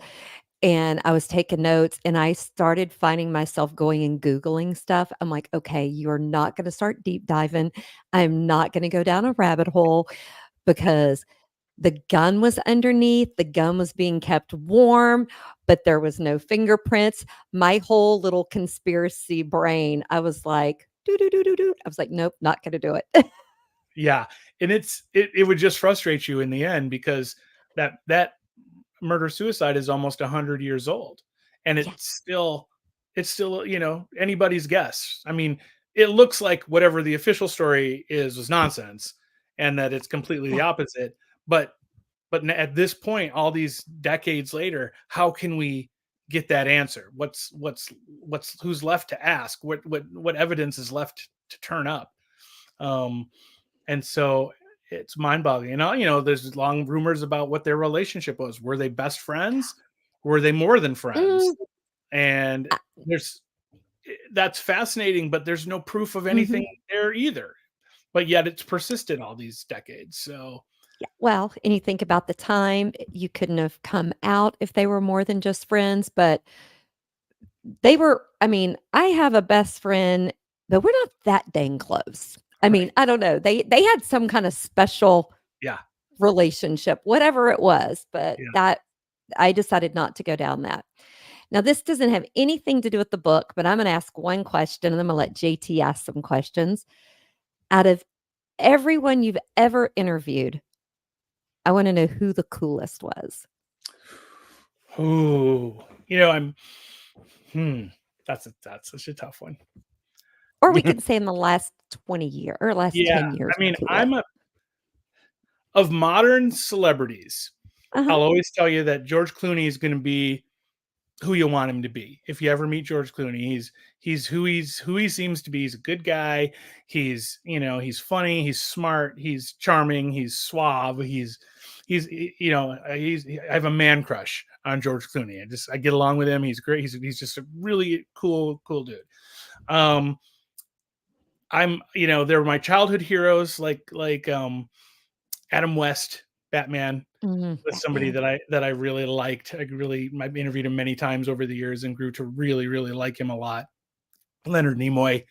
And I was taking notes and I started finding myself going and Googling stuff. I'm like, okay, you're not going to start deep diving. I'm not going to go down a rabbit hole because the gun was underneath. The gun was being kept warm, but there was no fingerprints. My whole little conspiracy brain, I was like, do, do, do, do, do. I was like, nope, not going to do it. Yeah, and it would just frustrate you in the end, because that murder suicide is almost 100 years old, and Yeah. it's still anybody's guess. I mean, it looks like whatever the official story is was nonsense, and that it's completely the Yeah. opposite. But at this point, all these decades later, how can we get that answer. Who's left to ask? What evidence is left to turn up? And so it's mind-boggling. And there's long rumors about what their relationship was. Were they best friends? Were they more than friends? And that's fascinating, but there's no proof of anything there either. But yet it's persisted all these decades. So yeah, well, and you think about the time, you couldn't have come out if they were more than just friends, but they were. I mean, I have a best friend, but we're not that dang close. I mean, I don't know. They had some kind of special relationship, whatever it was, but that I decided not to go down that. Now, this doesn't have anything to do with the book, but I'm going to ask one question, and I'm going to let JT ask some questions. Out of everyone you've ever interviewed, I want to know who the coolest was. Oh, that's such a tough one. Or we could say in the last 20 years or last 10 years. I mean, of modern celebrities, I'll always tell you that George Clooney is going to be who you want him to be. If you ever meet George Clooney, he's who he seems to be. He's a good guy. He's funny. He's smart. He's charming. He's suave. I have a man crush on George Clooney. I get along with him. He's great. He's just a really cool dude. They're my childhood heroes, like Adam West, Batman. Was somebody that I really liked. I interviewed him many times over the years and grew to really, really like him a lot. Leonard Nimoy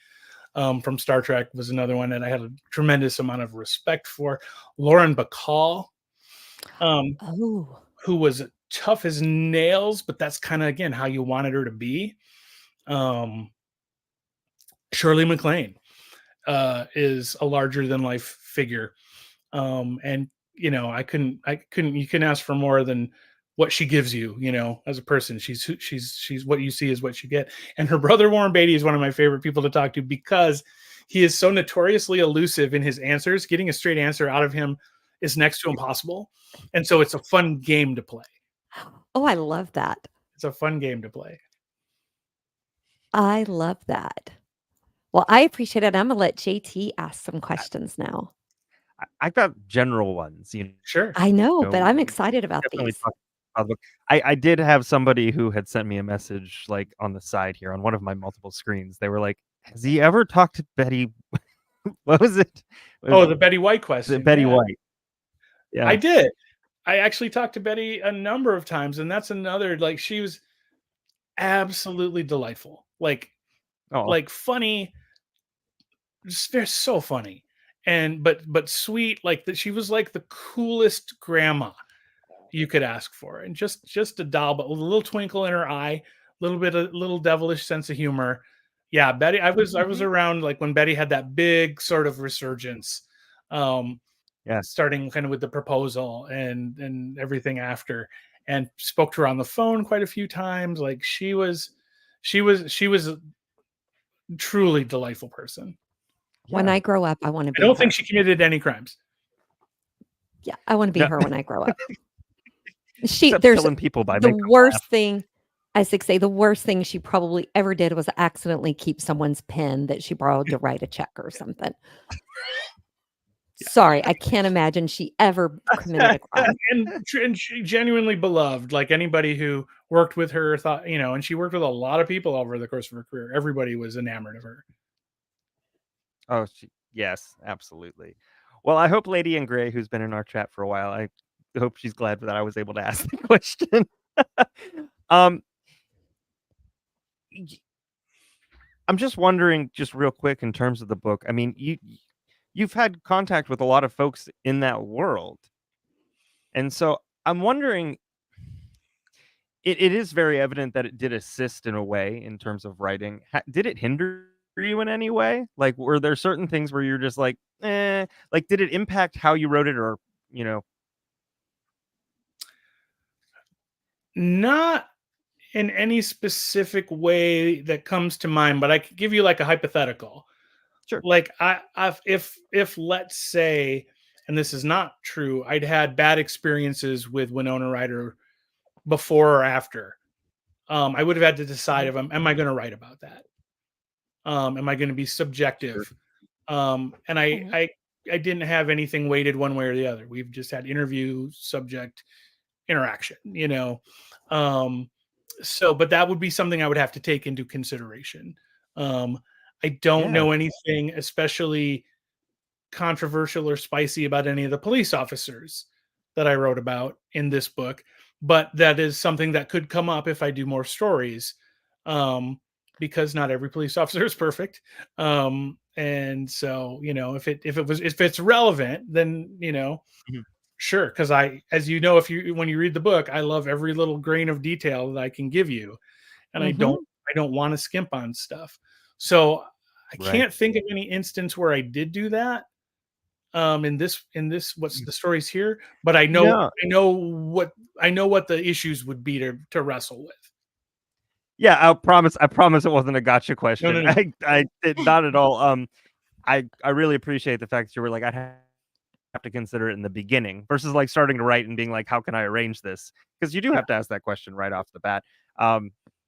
from Star Trek was another one that I had a tremendous amount of respect for. Lauren Bacall, who was tough as nails, but that's kind of, again, how you wanted her to be. Shirley MacLaine is a larger than life figure. And you couldn't ask for more than what she gives you, as a person. She's what you see is what you get. And her brother, Warren Beatty, is one of my favorite people to talk to because he is so notoriously elusive in his answers. Getting a straight answer out of him is next to impossible. And so it's a fun game to play. Oh, I love that. It's a fun game to play. I love that. Well, I appreciate it. I'm going to let JT ask some questions now. I've got general ones, Sure. I know, but I'm excited about these. I did have somebody who had sent me a message like on the side here on one of my multiple screens. They were like, has he ever talked to Betty? What was it? The Betty White question. Betty White. Yeah. I did. I actually talked to Betty a number of times, and that's another, she was absolutely delightful. Like funny. They're so funny. And but sweet, like that. She was like the coolest grandma you could ask for, and just a doll, but with a little twinkle in her eye, little devilish sense of humor. Yeah, Betty. I was around like when Betty had that big sort of resurgence. Starting kind of with the proposal and everything after, and spoke to her on the phone quite a few times. Like she was a truly delightful person. When I grow up, I want to be. I don't think she committed any crimes. Yeah, I want to be her when I grow up. There's killing people by the worst thing. I say the worst thing she probably ever did was accidentally keep someone's pen that she borrowed to write a check or something. Sorry, I can't imagine she ever committed a crime. And she genuinely beloved. Like anybody who worked with her thought, and she worked with a lot of people over the course of her career. Everybody was enamored of her. Oh, yes, absolutely. Well, I hope Lady in Gray, who's been in our chat for a while, I hope she's glad that I was able to ask the question. I'm just wondering, just real quick, in terms of the book. I mean, you've had contact with a lot of folks in that world, and so I'm wondering. It is very evident that it did assist in a way in terms of writing. Did it hinder you in any way? Like, were there certain things where you're just like, like, did it impact how you wrote it, or Not in any specific way that comes to mind, but I could give you like a hypothetical. Sure. Like if let's say, and this is not true, I'd had bad experiences with Winona Ryder before or after I would have had to decide if am I going to write about that? Am I going to be subjective? Sure. And I didn't have anything weighted one way or the other. We've just had interview, subject, interaction, so, but that would be something I would have to take into consideration. I don't Yeah. know anything especially controversial or spicy about any of the police officers that I wrote about in this book, but that is something that could come up if I do more stories, because not every police officer is perfect. And so, if it's relevant, then Mhm. sure, because as you know, when you read the book, I love every little grain of detail that I can give you, and I Mhm. don't want to skimp on stuff. So I Right. can't think of any instance where I did do that. In this what's the stories here, but No. I know what the issues would be to wrestle with. Yeah, I promise it wasn't a gotcha No, no, question. no. I did not at all. I really appreciate the fact that you were like, I'd have to consider it in the beginning versus like starting to write and being like, how can I arrange this? Because you do Yeah. have to ask that question right off the bat.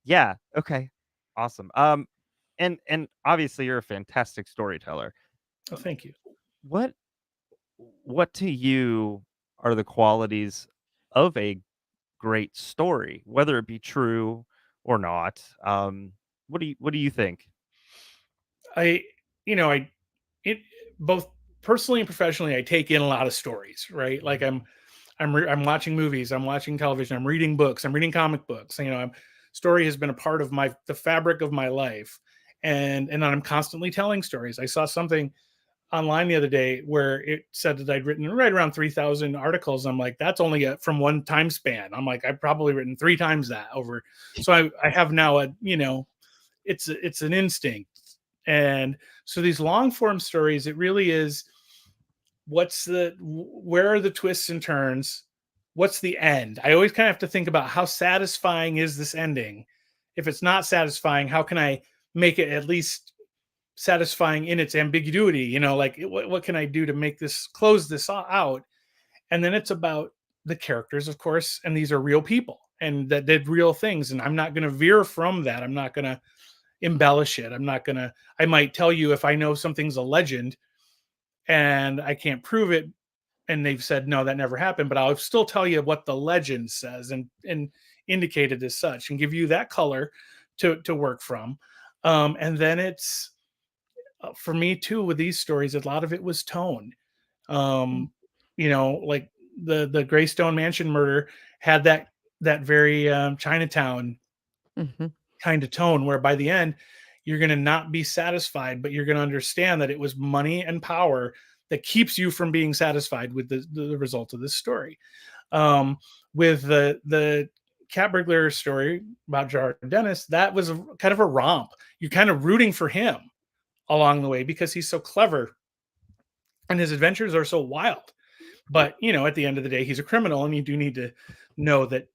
Yeah, okay. Awesome. And obviously you're a fantastic storyteller. Oh, thank you. What what to you are the qualities of a great story, whether it be true or not? What do you think? I, you know, I, it both personally and professionally, I take in a lot of stories, right? Like I'm watching movies, I'm watching television, I'm reading books, I'm reading comic books. Story has been a part of the fabric of my life, and I'm constantly telling stories. I saw something online the other day where it said that I'd written right around 3,000 articles. I'm like, that's only from one time span. I'm like, I've probably written 3 times that over. So I have now it's an instinct. And so these long form stories, it really is where are the twists and turns? What's the end? I always kind of have to think about how satisfying is this ending? If it's not satisfying, how can I make it at least satisfying in its ambiguity? Like what can I do to make this close this out? And then it's about the characters, of course, and these are real people and that did real things. And I'm not going to veer from that. I'm not going to embellish it. I might tell you if I know something's a legend and I can't prove it and they've said no, that never happened, but I'll still tell you what the legend says and indicate it as such and give you that color to work from. And then it's for me too with these stories, a lot of it was tone. Um, like the Greystone Mansion murder had that very Chinatown Mhm. kind of tone where by the end you're going to not be satisfied, but you're going to understand that it was money and power that keeps you from being satisfied with the result of this story. With the cat burglar story about Gerard Dennis, that was kind of a romp. You're kind of rooting for him along the way because he's so clever and his adventures are so wild. But at the end of the day, he's a criminal, and you do need to know that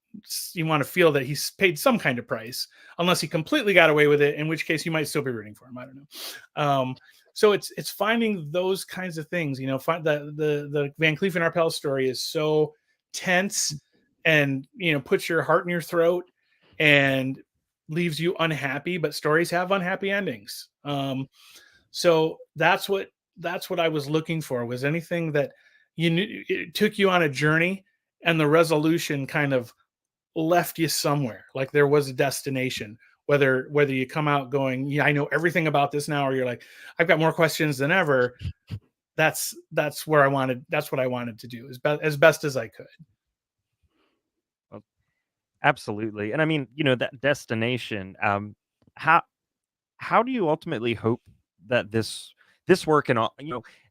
you want to feel that he's paid some kind of price, unless he completely got away with it, in which case you might still be rooting for him. I don't know. So it's finding those kinds of things. Find the Van Cleef and Arpels story is so tense, and puts your heart in your throat, and leaves you unhappy. But stories have unhappy endings. So that's what I was looking for, was anything that you knew it took you on a journey and the resolution kind of left you somewhere, like there was a destination, whether you come out going, yeah, I know everything about this now, or you're like, I've got more questions than ever. That's what I wanted to do as best as I could. Well, absolutely. And I mean, that destination, how how do you ultimately hope that this work and all,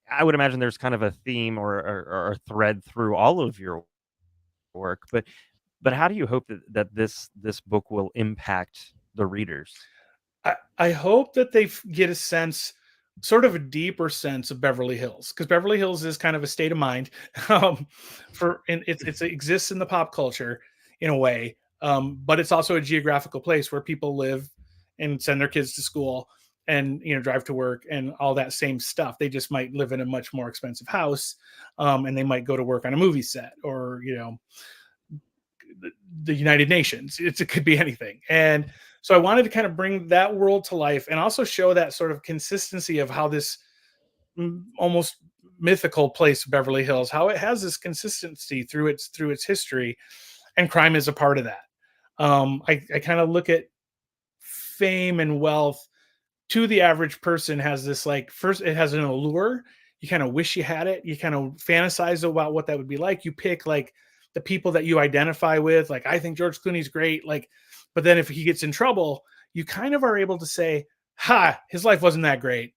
I would imagine there's kind of a theme or a thread through all of your work, but how do you hope that this book will impact the readers? I hope that they get a sense, sort of a deeper sense of Beverly Hills, because Beverly Hills is kind of a state of mind, um, and it exists in the pop culture in a way, but it's also a geographical place where people live and send their kids to school and drive to work and all that same stuff. They just might live in a much more expensive house, and they might go to work on a movie set or the United Nations. It could be anything. And so I wanted to kind of bring that world to life and also show that sort of consistency of how this almost mythical place, Beverly Hills, how it has this consistency through its history, and crime is a part of that. I kind of look at fame and wealth to the average person has this, like, first it has an allure. You kind of wish you had it. You kind of fantasize about what that would be like. You pick like the people that you identify with. Like, I think George Clooney's great. Like, but then if he gets in trouble, you kind of are able to say, "Ha, his life wasn't that great.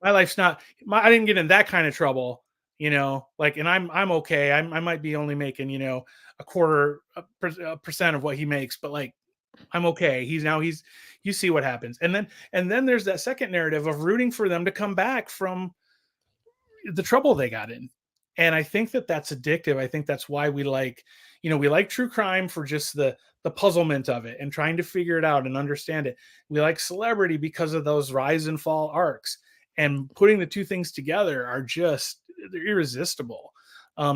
My life's not. I didn't get in that kind of trouble." Like, and I'm okay. I might be only making a quarter percent of what he makes, but like I'm okay. He's you see what happens. And then there's that second narrative of rooting for them to come back from the trouble they got in. And I think that that's addictive. I think that's why we like, we like true crime for just the puzzlement of it and trying to figure it out and understand it. We like celebrity because of those rise and fall arcs, and putting the two things together are just, they're irresistible.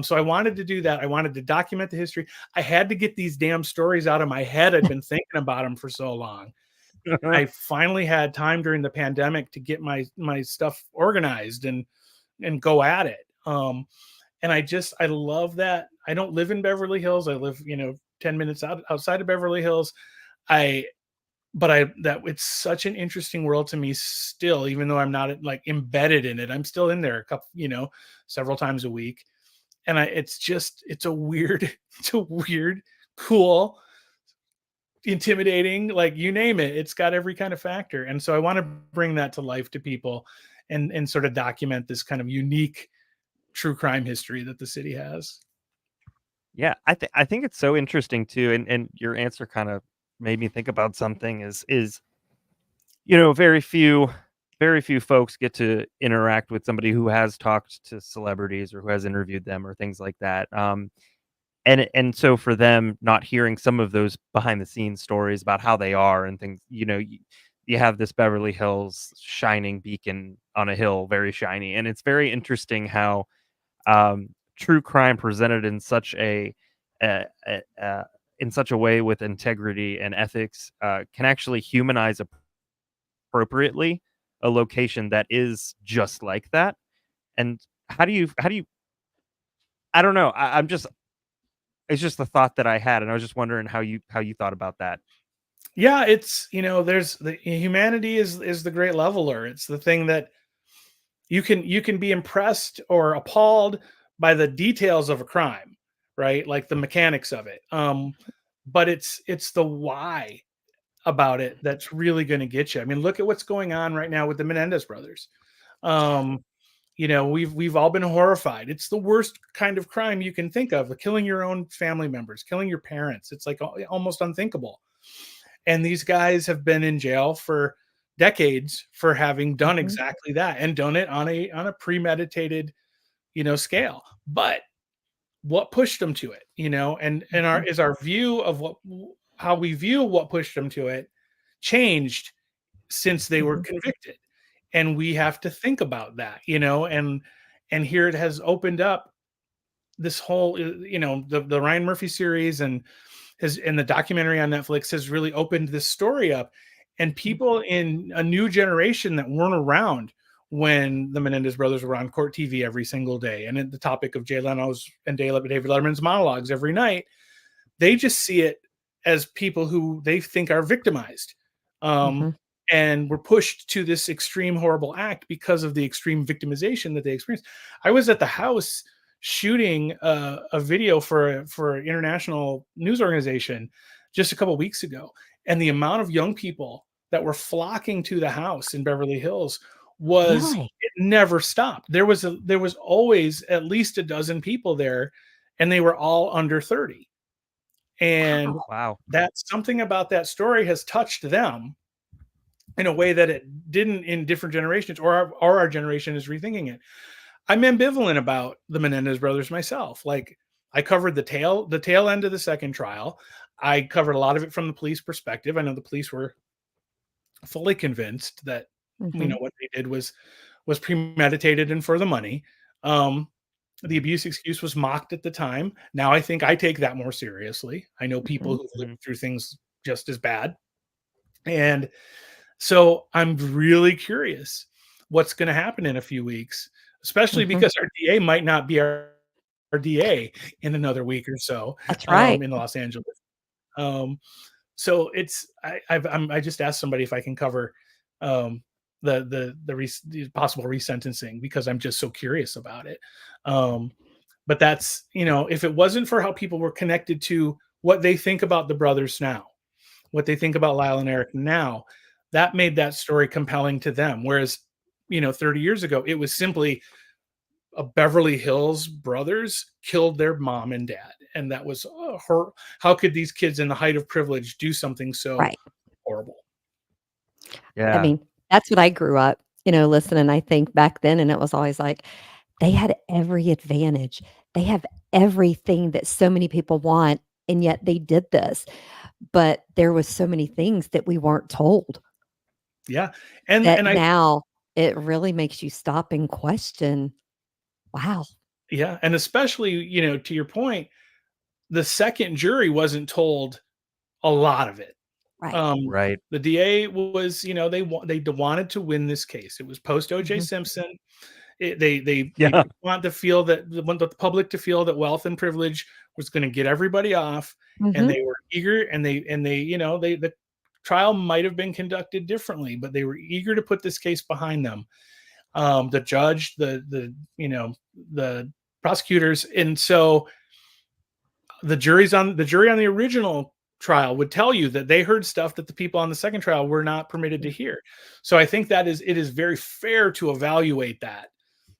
So I wanted to do that. I wanted to document the history. I had to get these damn stories out of my head. I'd been thinking about them for so long. I finally had time during the pandemic to get my stuff organized and go at it. And I love that. I don't live in Beverly Hills. I live 10 minutes outside of Beverly Hills. That it's such an interesting world to me still, even though I'm not like embedded in it. I'm still in there several times a week. And it's a weird, cool, intimidating, like you name it. It's got every kind of factor. And so I want to bring that to life to people and sort of document this kind of unique true crime history that the city has. Yeah, I think it's so interesting too, and your answer kind of made me think about something. Is very few folks get to interact with somebody who has talked to celebrities or who has interviewed them or things like that. And so for them not hearing some of those behind the scenes stories about how they are and things, you have this Beverly Hills shining beacon on a hill, very shiny, and it's very interesting how true crime presented in such a way with integrity and ethics can actually humanize appropriately a location that is just like that. And how do you I don't know. I'm just it's just the thought that I had, and I was just wondering how you thought about that. Yeah, it's there's the humanity is the great leveler. It's the thing that you can be impressed or appalled by the details of a crime, right? Like the mechanics of it. But it's the why about it that's really going to get you. I mean, look at what's going on right now with the Menendez brothers. We've all been horrified. It's the worst kind of crime you can think of, killing your own family members, killing your parents. It's like almost unthinkable. And these guys have been in jail for decades for having done exactly that and done it on a premeditated, scale. But what pushed them to it, and our view of how we view what pushed them to it changed since they were convicted. And we have to think about that, and here it has opened up this whole, the Ryan Murphy series and the documentary on Netflix has really opened this story up, and people in a new generation that weren't around when the Menendez brothers were on court TV every single day, and the topic of Jay Leno's and David Letterman's monologues every night, they just see it as people who they think are victimized. And were pushed to this extreme horrible act because of the extreme victimization that they experienced. I was at the house shooting a video for an international news organization just a couple of weeks ago, and the amount of young people that were flocking to the house in Beverly Hills was Really? it never stopped. There was always at least a dozen people there, and they were all under 30. And Wow. that's something about that story has touched them in a way that it didn't in different generations, or our generation is rethinking it. I'm ambivalent about the Menendez brothers myself. Like, I covered the tail end of the second trial. I covered a lot of it from the police perspective. I know the police were fully convinced that what they did was premeditated and for the money. The abuse excuse was mocked at the time. Now I think I take that more seriously. I know people who've lived through things just as bad. And so I'm really curious what's going to happen in a few weeks, especially because our DA might not be our DA in another week or so. That's right. In Los Angeles. So it's I just asked somebody if I can cover the possible resentencing because I'm just so curious about it. But that's, if it wasn't for how people were connected to what they think about the brothers now, what they think about Lyle and Eric now, that made that story compelling to them. Whereas, 30 years ago, it was simply a Beverly Hills brothers killed their mom and dad. And that was how could these kids in the height of privilege do something so horrible? Yeah. I mean, that's what I grew up, listening. I think back then, and it was always like, they had every advantage. They have everything that so many people want, and yet they did this. But there was so many things that we weren't told. Yeah. And now it really makes you stop and question, wow. Yeah. And especially, to your point, the second jury wasn't told a lot of it. Right. The DA was, they wanted to win this case. It was post OJ Simpson. They want the public to feel that wealth and privilege was going to get everybody off, and they were eager, and the trial might have been conducted differently, but they were eager to put this case behind them. The judge, the prosecutors, and so the jury on the original trial would tell you that they heard stuff that the people on the second trial were not permitted to hear. So I think it is very fair to evaluate that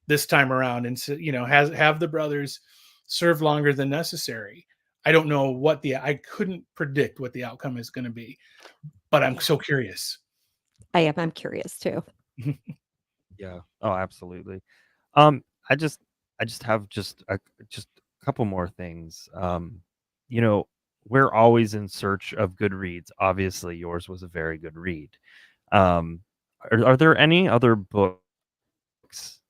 this time around, and have the brothers serve longer than necessary. I don't know I couldn't predict what the outcome is going to be, but I'm so curious. I am. I'm curious too. Yeah. Oh, absolutely. I just have just a couple more things. We're always in search of good reads. Obviously, yours was a very good read. Are there any other books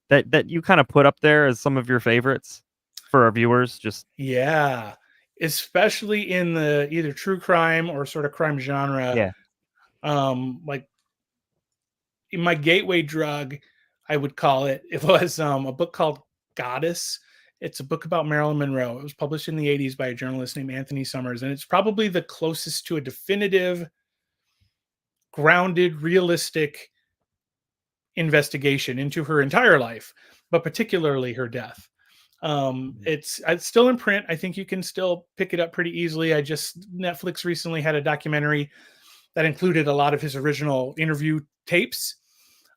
that you kind of put up there as some of your favorites for our viewers? Yeah, especially in the either true crime or sort of crime genre. Yeah. Like in my gateway drug, I would call it. It was a book called Goddess. It's a book about Marilyn Monroe. It was published in the 80s by a journalist named Anthony Summers, and it's probably the closest to a definitive, grounded, realistic investigation into her entire life, but particularly her death. It's still in print. I think you can still pick it up pretty easily. Netflix recently had a documentary that included a lot of his original interview tapes.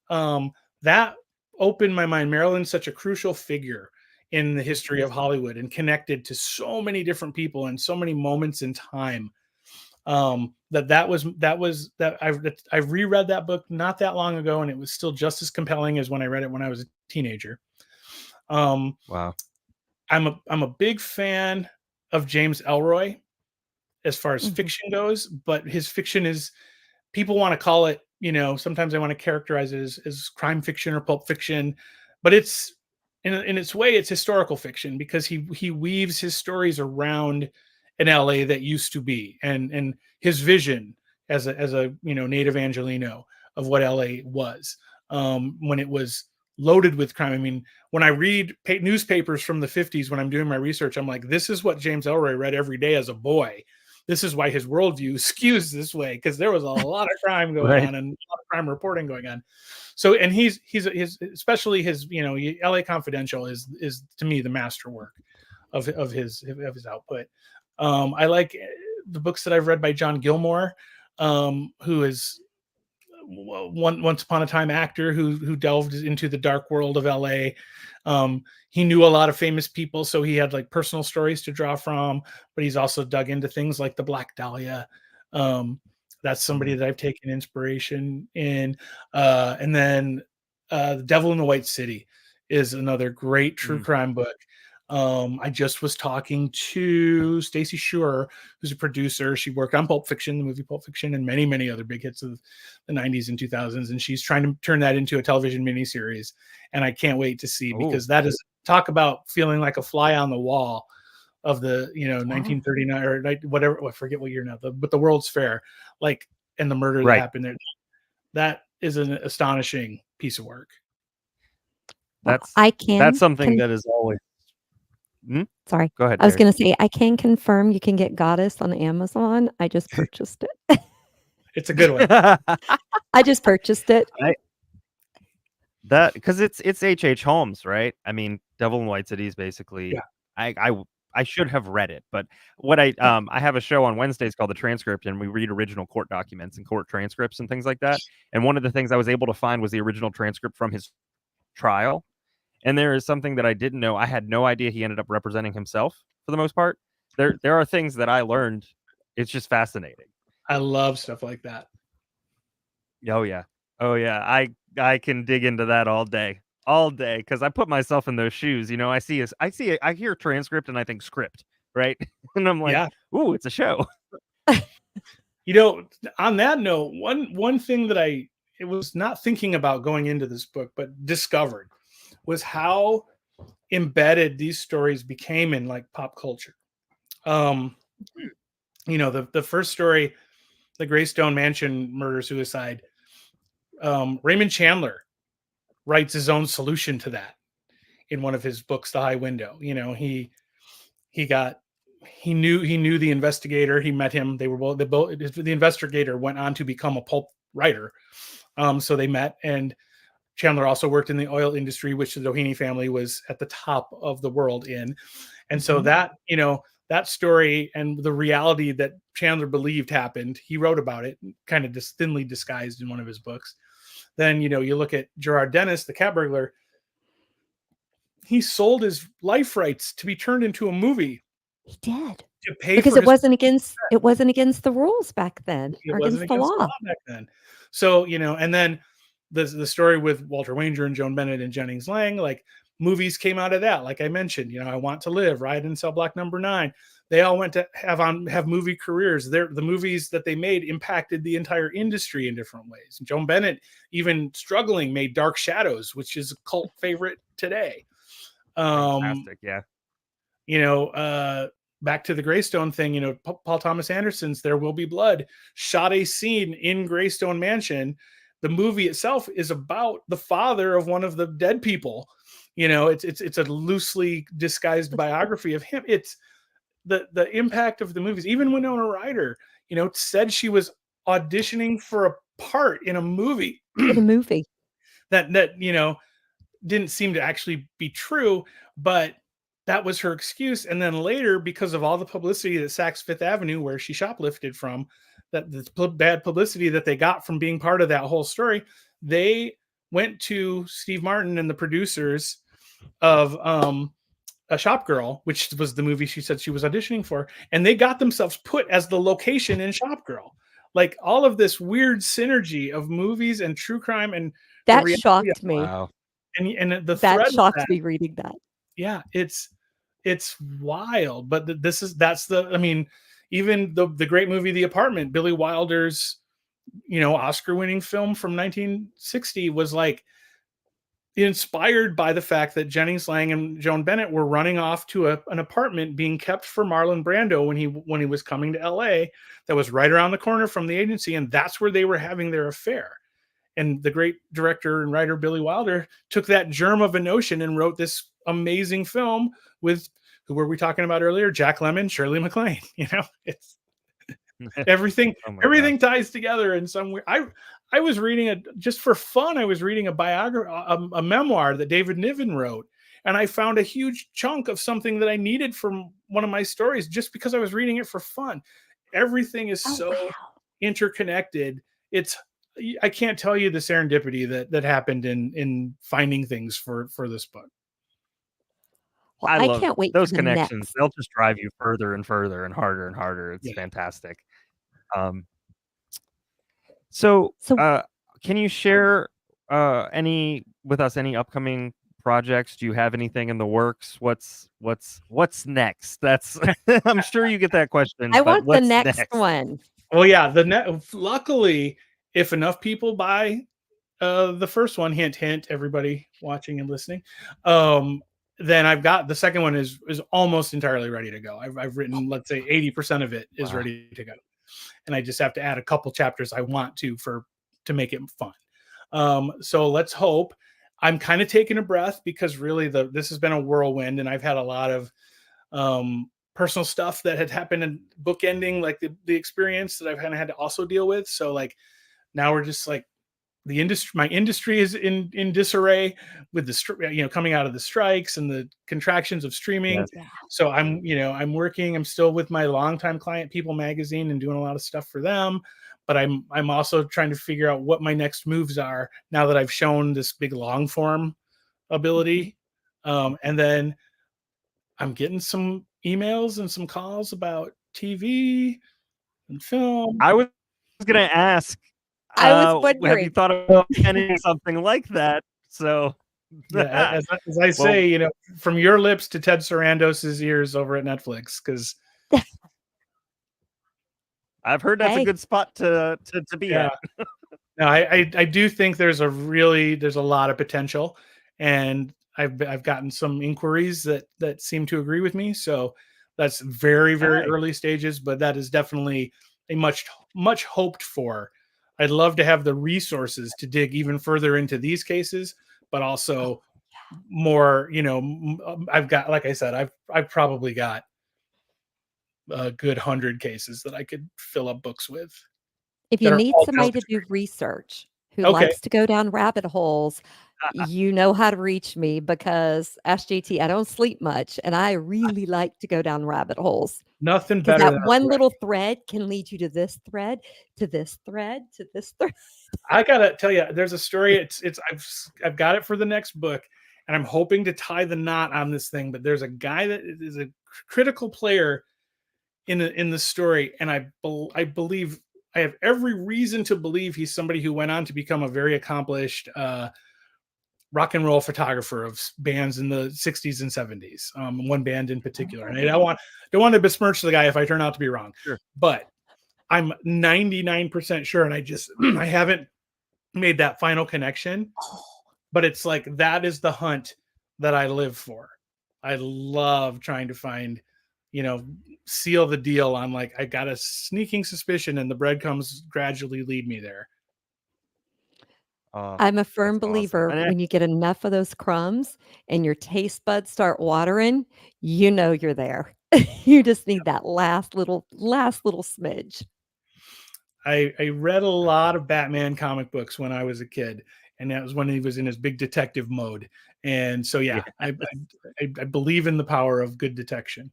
That opened my mind. Marilyn's such a crucial figure in the history of Hollywood and connected to so many different people and so many moments in time. I reread that book not that long ago, and it was still just as compelling as when I read it when I was a teenager. Wow. I'm a big fan of James Ellroy as far as fiction goes, but his fiction is, people want to call it, sometimes I want to characterize it as crime fiction or pulp fiction, but it's in its way, it's historical fiction because he weaves his stories around an LA that used to be, and his vision as a native Angelino of what LA was when it was loaded with crime. I mean, when I read newspapers from the 50s, when I'm doing my research, I'm like, this is what James Ellroy read every day as a boy. This is why his worldview skews this way, because there was a lot of crime going on and a lot of crime reporting going on. So, and he's especially his, LA Confidential is to me the masterwork of his output. I like the books that I've read by John Gilmore, who is once upon a time actor who delved into the dark world of LA. He knew a lot of famous people, so he had like personal stories to draw from, but he's also dug into things like the Black Dahlia. That's somebody that I've taken inspiration in. And then The Devil in the White City is another great true crime book. I just was talking to Stacey Schuer, who's a producer. She worked on Pulp Fiction, the movie Pulp Fiction, and many, many other big hits of the 90s and 2000s. And she's trying to turn that into a television miniseries. And I can't wait to see, because that is talk about feeling like a fly on the wall of the 1939 or whatever, I forget what year now, but the World's Fair, like, and the murder that happened there. That is an astonishing piece of work. That's something that is always. Sorry, go ahead. I was going to say, I can confirm you can get Goddess on Amazon. I just purchased it. It's a good one. I just purchased it. That because it's H.H. Holmes, right? I mean, Devil in White City is basically. Yeah. I should have read it, but what I have a show on Wednesdays called The Transcript, and we read original court documents and court transcripts and things like that. And one of the things I was able to find was the original transcript from his trial. And there is something that I didn't know. I had no idea he ended up representing himself for the most part. There are things that I learned. It's just fascinating. I love stuff like that. Oh yeah. I can dig into that all day because I put myself in those shoes. I hear transcript and I think script, right? And I'm like, ooh, it's a show. On that note, one thing that I was not thinking about going into this book, but discovered was how embedded these stories became in like pop culture. The first story, the Greystone Mansion murder suicide, Raymond Chandler writes his own solution to that in one of his books, The High Window. He knew the investigator. He met him. The investigator went on to become a pulp writer. So they met, and Chandler also worked in the oil industry, which the Doheny family was at the top of the world in. And so that story and the reality that Chandler believed happened, he wrote about it, kind of just thinly disguised in one of his books. Then, you look at Gerard Dennis, the cat burglar. He sold his life rights to be turned into a movie. He did. To pay because for it wasn't against the rules back then. It wasn't against the law back then. So, and then the story with Walter Wanger and Joan Bennett and Jennings Lang, like movies came out of that. Like I mentioned, I Want to Live, Ride in Cell Block Number 9. They all went to have movie careers. The movies that they made impacted the entire industry in different ways. And Joan Bennett, even struggling, made Dark Shadows, which is a cult favorite today. Fantastic, yeah. Back to the Greystone thing, Paul Thomas Anderson's There Will Be Blood shot a scene in Greystone Mansion. The movie itself is about the father of one of the dead people. It's a loosely disguised biography of him. It's the impact of the movies. Even Winona Ryder, said she was auditioning for a part in a movie. that didn't seem to actually be true, but that was her excuse. And then later, because of all the publicity that Saks Fifth Avenue, where she shoplifted from, that the bad publicity that they got from being part of that whole story, they went to Steve Martin and the producers of A Shop Girl, which was the movie she said she was auditioning for, and they got themselves put as the location in Shop Girl. Like all of this weird synergy of movies and true crime, and that shocked me. Wow. And the that shocked me reading that. Yeah, it's wild. But even the great movie The Apartment, Billy Wilder's Oscar-winning film from 1960, was like inspired by the fact that Jennings Lang and Joan Bennett were running off to an apartment being kept for Marlon Brando when he was coming to LA, that was right around the corner from the agency, and that's where they were having their affair. And the great director and writer Billy Wilder took that germ of a notion and wrote this amazing film with, who were we talking about earlier? Jack Lemmon, Shirley MacLaine. It's everything. Everything ties together in some way. I was reading just for fun. I was reading a biography, a memoir that David Niven wrote, and I found a huge chunk of something that I needed from one of my stories just because I was reading it for fun. Everything is interconnected. I can't tell you the serendipity that happened in finding things for this book. Well, I can't wait those for connections. Next. They'll just drive you further and further and harder and harder. It's fantastic. So can you share any upcoming projects? Do you have anything in the works? What's next? That's I'm sure you get that question. I want the next one. Well, yeah, luckily, if enough people buy the first one, hint, hint, everybody watching and listening, then I've got the second one is almost entirely ready to go. I've written, let's say 80% of it is ready to go. And I just have to add a couple chapters I want to make it fun. So let's hope. I'm kind of taking a breath because really this has been a whirlwind, and I've had a lot of personal stuff that had happened in bookending, like the experience that I've kind of had to also deal with. So like now we're just like my industry is in disarray with the coming out of the strikes and the contractions of streaming. Yes. So I'm working. I'm still with my longtime client, People Magazine, and doing a lot of stuff for them. But I'm also trying to figure out what my next moves are now that I've shown this big long form ability. And then I'm getting some emails and some calls about TV and film. I was gonna ask. I was Have you wondering. thought about any something like that? So Yeah, as I say, from your lips to Ted Sarandos's ears over at Netflix, because I've heard that's a good spot to be at. No, I do think there's a lot of potential, and I've gotten some inquiries that seem to agree with me. So that's very, very early stages, but that is definitely a much hoped for. I'd love to have the resources to dig even further into these cases, but also more, I've got, like I said, I've probably got a good 100 cases that I could fill up books with. If you need somebody to do research who likes to go down rabbit holes, you know how to reach me, because SJT, I don't sleep much, and I really like to go down rabbit holes. Nothing better than that one little thread can lead you to this thread, to this thread, to this thread. I gotta tell you, there's a story. I've got it for the next book, and I'm hoping to tie the knot on this thing. But there's a guy that is a critical player in the story, and I believe I have every reason to believe he's somebody who went on to become a very accomplished rock and roll photographer of bands in the 60s and 70s. One band in particular, and I don't want to besmirch the guy if I turn out to be wrong. Sure. But I'm 99% sure, and I haven't made that final connection. But it's like that is the hunt that I live for. I love trying to find, seal the deal on, like, I got a sneaking suspicion, and the breadcrumbs gradually lead me there. I'm a firm believer when you get enough of those crumbs and your taste buds start watering, you're there. You just need that last little smidge. I read a lot of Batman comic books when I was a kid, and that was when he was in his big detective mode. And so, I believe in the power of good detection.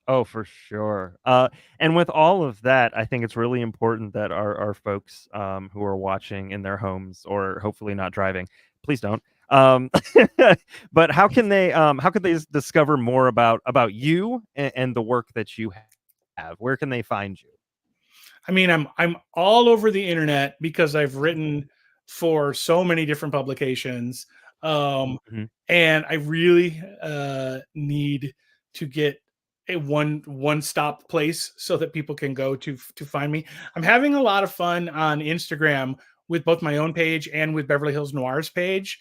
Oh, for sure. And with all of that, I think it's really important that our folks who are watching in their homes, or hopefully not driving, please don't. But how can they discover more about you and the work that you have? Where can they find you? I mean, I'm all over the internet because I've written for so many different publications. And I really need to get a one-stop place so that people can go to find me. I'm having a lot of fun on Instagram with both my own page and with Beverly Hills Noir's page,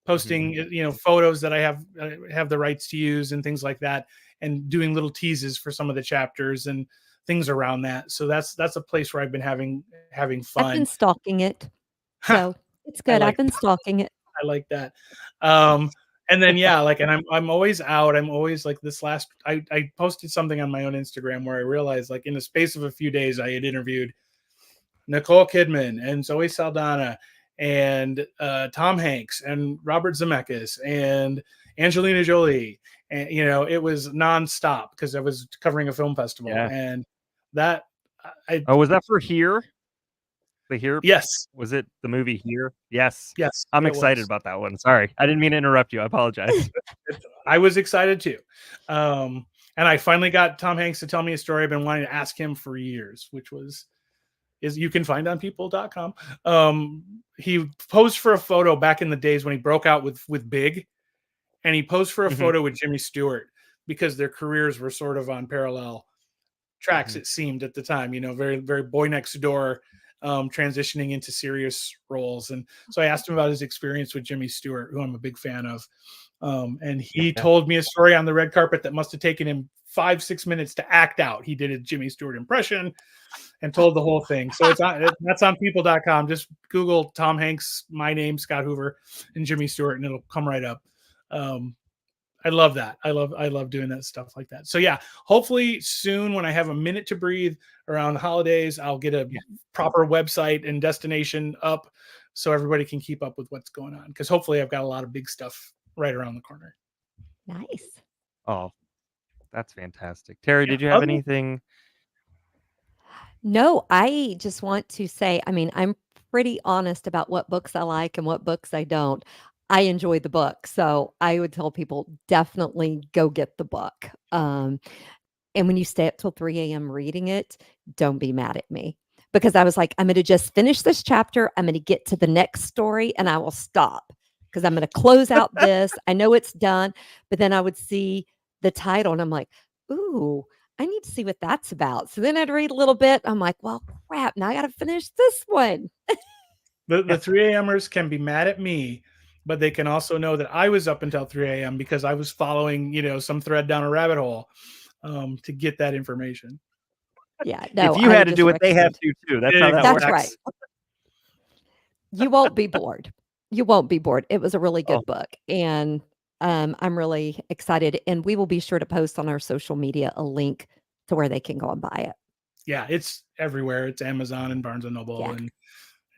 posting photos that I have the rights to use and things like that, and doing little teases for some of the chapters and things around that. So that's a place where I've been having fun. I've been stalking it, so it's good. I've been stalking it. I like that. And then and I'm always out. I'm always like I posted something on my own Instagram where I realized, like, in the space of a few days, I had interviewed Nicole Kidman and Zoe Saldana and Tom Hanks and Robert Zemeckis and Angelina Jolie. And it was nonstop because I was covering a film festival. And that was that for Here? The Here? Yes. Was it the movie Here? Yes. Yes. I'm excited about that one. Sorry. I didn't mean to interrupt you. I apologize. I was excited too. And I finally got Tom Hanks to tell me a story I've been wanting to ask him for years, which is you can find on people.com. He posed for a photo back in the days when he broke out with Big, and he posed for a photo with Jimmy Stewart because their careers were sort of on parallel tracks, it seemed at the time, very, very boy next door transitioning into serious roles. And so I asked him about his experience with Jimmy Stewart, who I'm a big fan of. And he told me a story on the red carpet that must have taken him 5-6 minutes to act out. He did a Jimmy Stewart impression and told the whole thing. So that's on people.com. Just Google Tom Hanks, my name, Scott Huver, and Jimmy Stewart, and it'll come right up. I love that. I love doing that stuff like that. So yeah, hopefully soon, when I have a minute to breathe around the holidays, I'll get a proper website and destination up so everybody can keep up with what's going on. Because hopefully I've got a lot of big stuff right around the corner. Nice. Oh, that's fantastic. Teri, did you have anything? No, I just want to say, I mean, I'm pretty honest about what books I like and what books I don't. I enjoy the book, so I would tell people definitely go get the book. And when you stay up till 3 a.m. reading it, don't be mad at me, because I was like, I'm going to just finish this chapter. I'm going to get to the next story and I will stop because I'm going to close out this. I know it's done, but then I would see the title and I'm like, ooh, I need to see what that's about. So then I'd read a little bit. I'm like, well, crap, now I got to finish this one. The 3 a.m.ers can be mad at me, but they can also know that I was up until 3 a.m. because I was following, some thread down a rabbit hole to get that information. Yeah, no. If you had to do it, they have to too. That's how that That's works. right. You won't be bored. You won't be bored. It was a really good book, and I'm really excited. And we will be sure to post on our social media a link to where they can go and buy it. Yeah, it's everywhere. It's Amazon and Barnes and Noble, and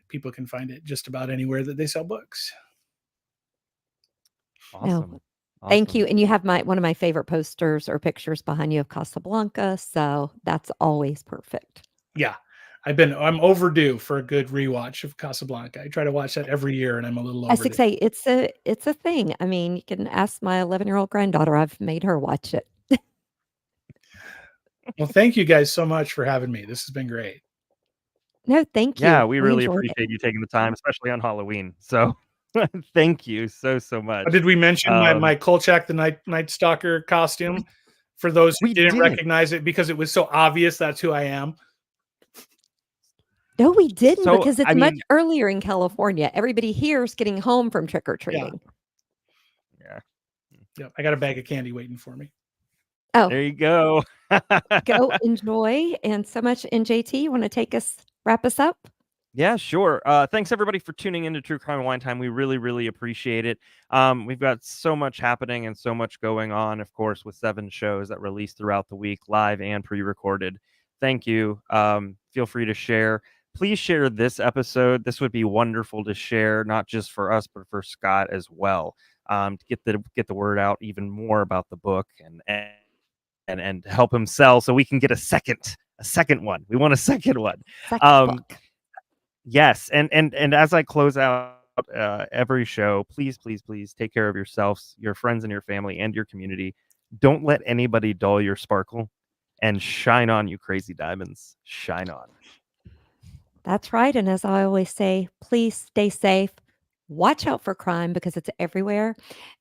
people can find it just about anywhere that they sell books. Awesome. No, thank you. And you have one of my favorite posters or pictures behind you of Casablanca, so that's always perfect. Yeah, I'm overdue for a good rewatch of Casablanca. I try to watch that every year, and I'm a little overdue. I say it's a thing. I mean, you can ask my 11-year-old granddaughter. I've made her watch it. Well, thank you guys so much for having me. This has been great. No, thank you. Yeah, we really enjoyed appreciate you taking the time, especially on Halloween. So thank you so much. Did we mention my Kolchak the Night Stalker costume for those who didn't recognize it because it was so obvious that's who I am? No, we didn't, because it's much earlier in California. Everybody here is getting home from trick-or-treating. Yeah, I got a bag of candy waiting for me. Oh, there you go. Go enjoy. And so much. NJT, you want to wrap us up? Yeah, sure. Thanks everybody for tuning into True Crime Wine Time. We really, really appreciate it. We've got so much happening and so much going on, of course, with 7 shows that release throughout the week, live and pre-recorded. Thank you. Feel free to share. Please share this episode. This would be wonderful to share, not just for us, but for Scott as well, to get the word out even more about the book and help him sell, so we can get a second one. We want a second one. Book. Yes, and as I close out every show, please take care of yourselves, your friends, and your family, and your community. Don't let anybody dull your sparkle, and shine on, you crazy diamonds. Shine on. That's right. And as I always say, please stay safe. Watch out for crime because it's everywhere.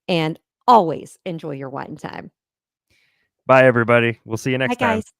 And always enjoy your wine time. Bye, everybody. We'll see you next time. Bye, guys.